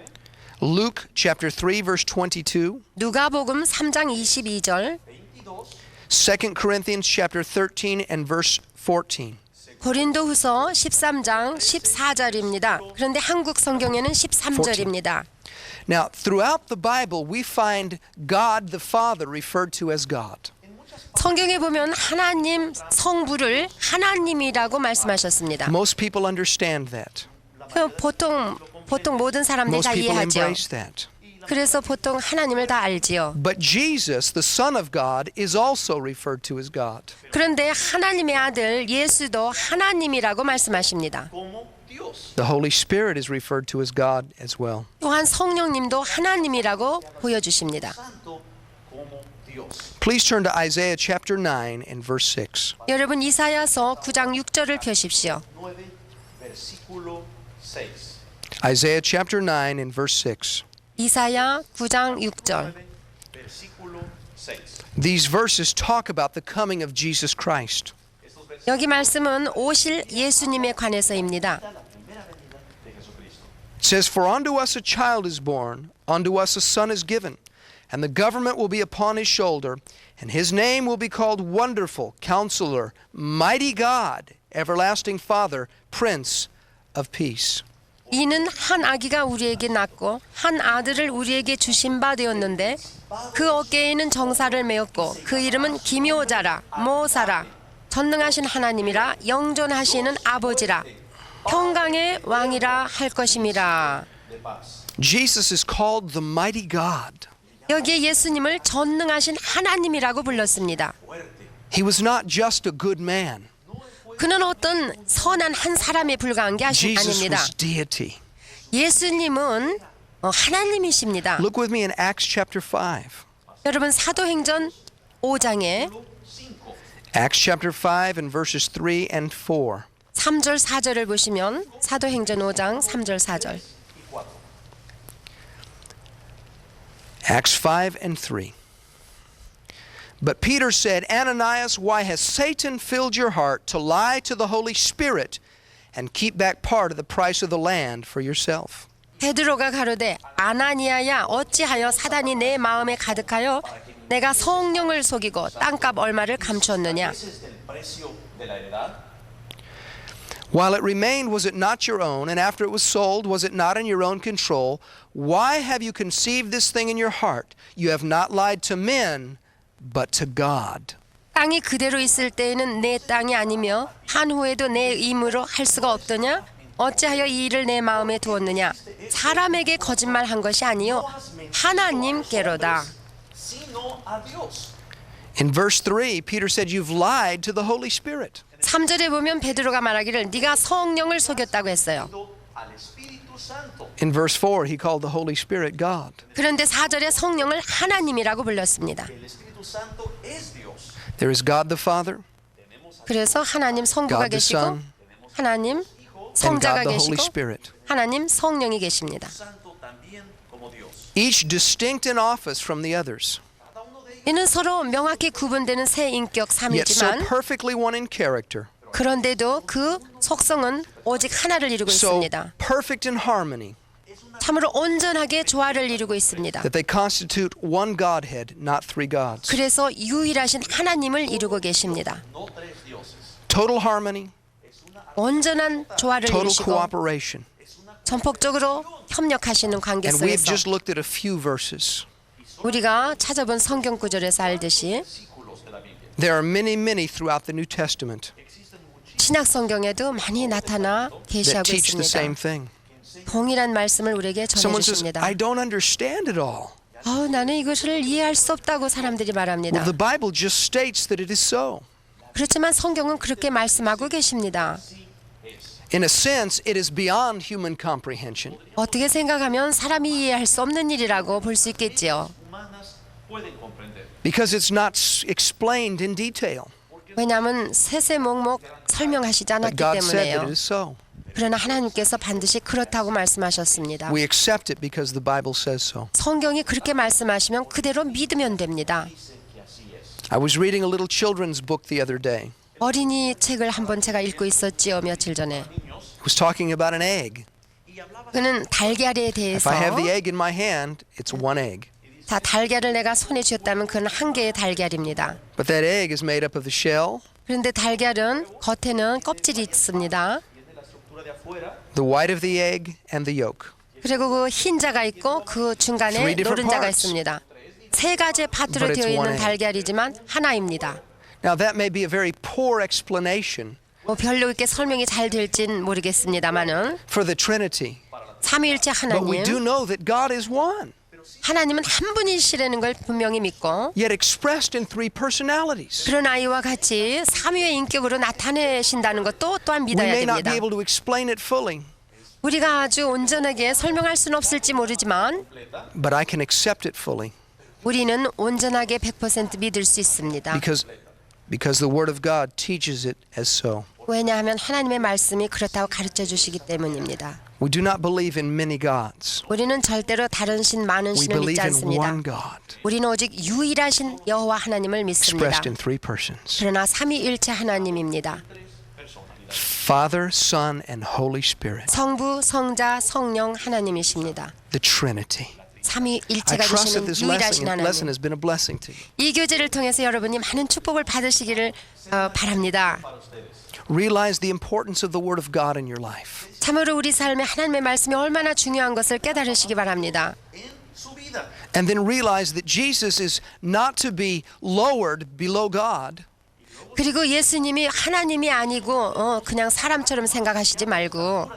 Speaker 2: Luke chapter 3 verse 22,
Speaker 1: 누가복음 3장 22절,
Speaker 3: 22,
Speaker 2: 2 Corinthians chapter 13 and verse 14.
Speaker 1: 고린도후서 13장 14절입니다. 그런데 한국 성경에는 13절입니다.
Speaker 2: Now, throughout the Bible, we find God the Father referred to as God.
Speaker 1: 성경에 보면 하나님 성부를 하나님이라고 말씀하셨습니다.
Speaker 2: Most people understand that.
Speaker 1: 그 보통 모든 사람들이
Speaker 2: Most
Speaker 1: 다
Speaker 2: people
Speaker 1: 이해하죠.
Speaker 2: embrace that.
Speaker 1: 그래서 보통 하나님을 다 알지요.
Speaker 2: But Jesus, the Son of God, is also referred to as God.
Speaker 1: 그런데 하나님의 아들 예수도 하나님이라고 말씀하십니다.
Speaker 3: Como Dios.
Speaker 2: The Holy Spirit is referred to as God as well.
Speaker 1: 또한 성령님도 하나님이라고 보여주십니다.
Speaker 3: Santo como Dios.
Speaker 2: Please turn to Isaiah chapter 9 and verse 6.
Speaker 1: 여러분 이사야서 9장 6절을 펴십시오.
Speaker 3: 9, versículo 6.
Speaker 2: Isaiah chapter 9 and verse 6.
Speaker 1: 이사야 9장 6절.
Speaker 3: 9, versículo 6.
Speaker 2: These verses talk about the coming of Jesus Christ.
Speaker 3: Estos versículos
Speaker 1: 여기 말씀은 오실 예수님에 관해서입니다.
Speaker 3: la primera venida de Jesucristo.
Speaker 2: It says, For unto us a child is born, unto us a son is given, and the government will be upon his shoulder, and his name will be called Wonderful, Counselor, Mighty God, Everlasting Father, Prince of Peace.
Speaker 1: 이는 한 아기가 우리에게 낳고 한 아들을 우리에게 주신 바 되었는데 그 어깨에는 정사를 메었고 그 이름은 기묘자라 모사라 전능하신 하나님이라 영존하시는 아버지라 평강의 왕이라 할 것임이라.
Speaker 3: De paz.
Speaker 2: Jesus is called the Mighty God.
Speaker 1: 여기에 예수님을 전능하신 하나님이라고 불렀습니다.
Speaker 3: Fuerte.
Speaker 2: He was not just a good man.
Speaker 1: 그는 어떤 선한 한 사람에 불과한 게
Speaker 2: Jesus
Speaker 1: 아닙니다.
Speaker 2: was deity.
Speaker 1: 예수님은 하나님이십니다.
Speaker 2: Look with me in Acts chapter 5.
Speaker 1: 여러분 사도행전 5장에
Speaker 3: 5.
Speaker 2: Acts chapter 5 and verses 3 and 4.
Speaker 1: 3절 4절을 보시면 사도행전 5장 3절 4절.
Speaker 3: y 4.
Speaker 2: Acts 5 and 3. But Peter said, Ananias, why has Satan filled your heart to lie to the Holy Spirit and keep back part of the price of the land for yourself?
Speaker 1: 베드로가 가로되 아나니아야 어찌하여 사단이 내 마음에 가득하여 내가 성령을 속이고 땅값 얼마를 감추었느냐.
Speaker 3: Ese es el precio de la heredad.
Speaker 2: While it remained, was it not your own? And after it was sold, was it not in your own control? Why have you conceived this thing in your heart? You have not lied to men, but to God.
Speaker 1: 땅이 그대로 있을 때에는 내 땅이 아니며 한 후에도 내 임으로 할 수가 없더냐? 어찌하여 이 일을 내 마음에 두었느냐? 사람에게 거짓말한 것이 아니요 하나님께로다.
Speaker 3: Sino a Dios.
Speaker 2: In verse 3, Peter said, You've lied to the Holy Spirit.
Speaker 1: 3절에 보면 베드로가 말하기를 네가 성령을 속였다고 했어요.
Speaker 3: Al Espíritu Santo.
Speaker 2: In verse 4, he called the Holy Spirit God.
Speaker 1: 그런데 4절에 성령을 하나님이라고 불렀습니다.
Speaker 3: El Espíritu Santo es Dios.
Speaker 2: There is God the Father,
Speaker 1: 그래서 하나님 성부가
Speaker 2: God the
Speaker 1: 계시고
Speaker 2: Son,
Speaker 1: 하나님
Speaker 2: and
Speaker 1: 성자가
Speaker 2: God the Holy
Speaker 1: 계시고
Speaker 2: Spirit.
Speaker 1: 하나님 성령이 계십니다.
Speaker 3: Santo también como Dios.
Speaker 2: Each distinct in office from the others,
Speaker 3: Cada uno de ellos
Speaker 1: 이는 서로 명확히 구분되는 세 인격
Speaker 2: yet so
Speaker 1: 삼이지만
Speaker 2: perfectly one in character,
Speaker 1: 그런데도 그 속성은 오직 하나를 이루고
Speaker 2: so
Speaker 1: 있습니다.
Speaker 2: perfect in harmony,
Speaker 1: 참으로 온전하게 조화를 이루고 있습니다.
Speaker 2: that they constitute one Godhead, not three gods.
Speaker 1: 그래서 유일하신 하나님을 이루고 계십니다.
Speaker 3: no tres dioses.
Speaker 2: Total harmony,
Speaker 1: 온전한 조화를
Speaker 2: total
Speaker 1: 이루시고
Speaker 2: cooperation.
Speaker 1: 전폭적으로 협력하시는 관계
Speaker 2: And we've
Speaker 1: 속에서
Speaker 2: just looked at a few verses.
Speaker 1: 우리가 찾아본 성경 구절에서 알듯이
Speaker 3: Versículos de la Biblia.
Speaker 2: There are many, many throughout the New Testament
Speaker 1: 신약 성경에도 많이 나타나
Speaker 2: that
Speaker 1: 계시하고
Speaker 2: teach the same
Speaker 1: 있습니다.
Speaker 2: thing.
Speaker 1: 동일한 말씀을 우리에게
Speaker 2: Someone says,
Speaker 1: 전해주십니다.
Speaker 2: I don't understand it all.
Speaker 1: 나는 이것을 이해할 수 없다고 사람들이 말합니다.
Speaker 2: Well, the Bible just states that it is so.
Speaker 1: 그렇지만 성경은 그렇게 말씀하고 계십니다.
Speaker 2: In a sense, it is beyond human comprehension.
Speaker 1: 어떻게 생각하면 사람이 이해할 수 없는 일이라고 볼 수 있겠지요.
Speaker 3: Humanas pueden comprender.
Speaker 2: Because it's not explained in detail.
Speaker 1: 왜냐하면 세세목목 설명하시지
Speaker 2: But
Speaker 1: 않았기
Speaker 2: God said that
Speaker 1: 때문에요.
Speaker 2: it is so.
Speaker 1: 그러나 하나님께서 반드시 그렇다고 말씀하셨습니다.
Speaker 2: We accept it because the Bible says so.
Speaker 1: 성경이 그렇게 말씀하시면 그대로 믿으면 됩니다.
Speaker 3: Dicen que así es.
Speaker 2: I was reading a little children's book the other day.
Speaker 1: 어린이 책을 한번 제가 읽고 있었지요, 며칠 전에.
Speaker 2: It was talking about an egg.
Speaker 3: Y hablaba
Speaker 1: 그는 달걀에
Speaker 2: If
Speaker 1: 대해서
Speaker 2: I have the egg in my hand, it's one egg.
Speaker 1: 자, 달걀을 내가 손에 쥐었다면 그건 한 개의 달걀입니다.
Speaker 2: But that egg is made up of the shell,
Speaker 1: 그런데 달걀은 겉에는 껍질이 있습니다.
Speaker 3: de la estructura de afuera.
Speaker 2: the white of the egg, and the yolk.
Speaker 1: 그리고 그 흰자가 있고 그 중간에
Speaker 2: Three different
Speaker 1: 노른자가
Speaker 2: parts.
Speaker 1: 있습니다. 세 가지 파트로
Speaker 2: But it's
Speaker 1: 되어
Speaker 2: one
Speaker 1: 있는
Speaker 2: egg.
Speaker 1: 달걀이지만 하나입니다.
Speaker 2: Now that may be a very poor explanation
Speaker 1: 별로 이렇게 설명이 잘 될진 모르겠습니다만은
Speaker 2: for the Trinity.
Speaker 1: 삼위일체
Speaker 2: But we do
Speaker 1: 하나님.
Speaker 2: know that God is one.
Speaker 1: 하나님은 한 분이시라는 걸 분명히 믿고
Speaker 2: yet expressed in three personalities.
Speaker 1: 그런 아이와 같이 삼위의 인격으로 나타내신다는 것도 또한
Speaker 2: We
Speaker 1: 믿어야
Speaker 2: may not
Speaker 1: 됩니다.
Speaker 2: be able to explain it fully,
Speaker 1: 우리가 아주 온전하게 설명할 수는 없을지 모르지만
Speaker 2: but I can accept it fully
Speaker 1: 우리는 온전하게 100% 믿을 수 있습니다.
Speaker 2: because the Word of God teaches it as so.
Speaker 1: 왜냐하면 하나님의 말씀이 그렇다고 가르쳐 주시기 때문입니다.
Speaker 2: We do not believe in many gods.
Speaker 1: 우리는 절대로 다른 신 많은
Speaker 2: We
Speaker 1: 신을 믿지
Speaker 2: believe in
Speaker 1: 않습니다.
Speaker 2: one God,
Speaker 1: 우리는 오직 유일하신 여호와 하나님을 믿습니다.
Speaker 2: expressed in three persons:
Speaker 1: 그러나 삼위일체 하나님입니다.
Speaker 2: Father, Son, and Holy Spirit.
Speaker 1: 성부, 성자, 성령 하나님이십니다.
Speaker 2: The Trinity. I
Speaker 1: 삼위일체가
Speaker 2: trust that
Speaker 1: 되시는
Speaker 2: this
Speaker 1: 유일하신
Speaker 2: lesson
Speaker 1: 하나님.
Speaker 2: has been a blessing to you.
Speaker 1: 이 교제를 통해서 여러분이 많은 축복을 받으시기를 바랍니다.
Speaker 2: Realize the importance of the Word of God in your life.
Speaker 1: 참으로 우리 삶에 하나님의 말씀이 얼마나 중요한 것을 깨달으시기 바랍니다.
Speaker 3: en su vida.
Speaker 2: And then realize that Jesus is not to be lowered below God,
Speaker 1: 그리고 예수님이 하나님이 아니고 그냥 사람처럼 생각하시지 말고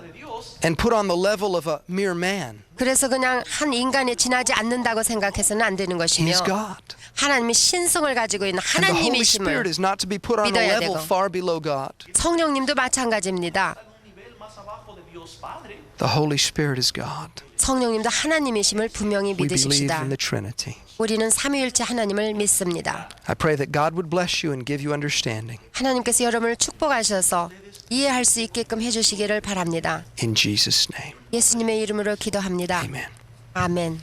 Speaker 2: and put on the level of a mere man.
Speaker 1: 그래서 그냥 한 인간에 지나지 않는다고 생각해서는 안 되는
Speaker 2: He
Speaker 1: 것이며
Speaker 2: is God.
Speaker 1: 하나님이 신성을 가지고 있는
Speaker 2: And the Holy Spirit
Speaker 1: 하나님이심을
Speaker 2: is not to be put on a
Speaker 1: 믿어야
Speaker 2: level
Speaker 1: 되고.
Speaker 2: far below God.
Speaker 1: 성령님도 마찬가지입니다.
Speaker 3: Un nivel más abajo de Dios Padre.
Speaker 2: The Holy Spirit is God.
Speaker 1: 성령님도 하나님이심을 분명히
Speaker 2: We believe
Speaker 1: 믿으십시다.
Speaker 2: in the Trinity.
Speaker 1: 우리는 삼위일체 하나님을 믿습니다.
Speaker 2: I pray that God would bless you and give you understanding.
Speaker 1: 하나님께서 여러분을 축복하셔서 이해할 수 있게끔 해주시기를 바랍니다.
Speaker 2: In Jesus' name,
Speaker 1: 예수님의 이름으로 기도합니다.
Speaker 2: amen.
Speaker 1: 아멘.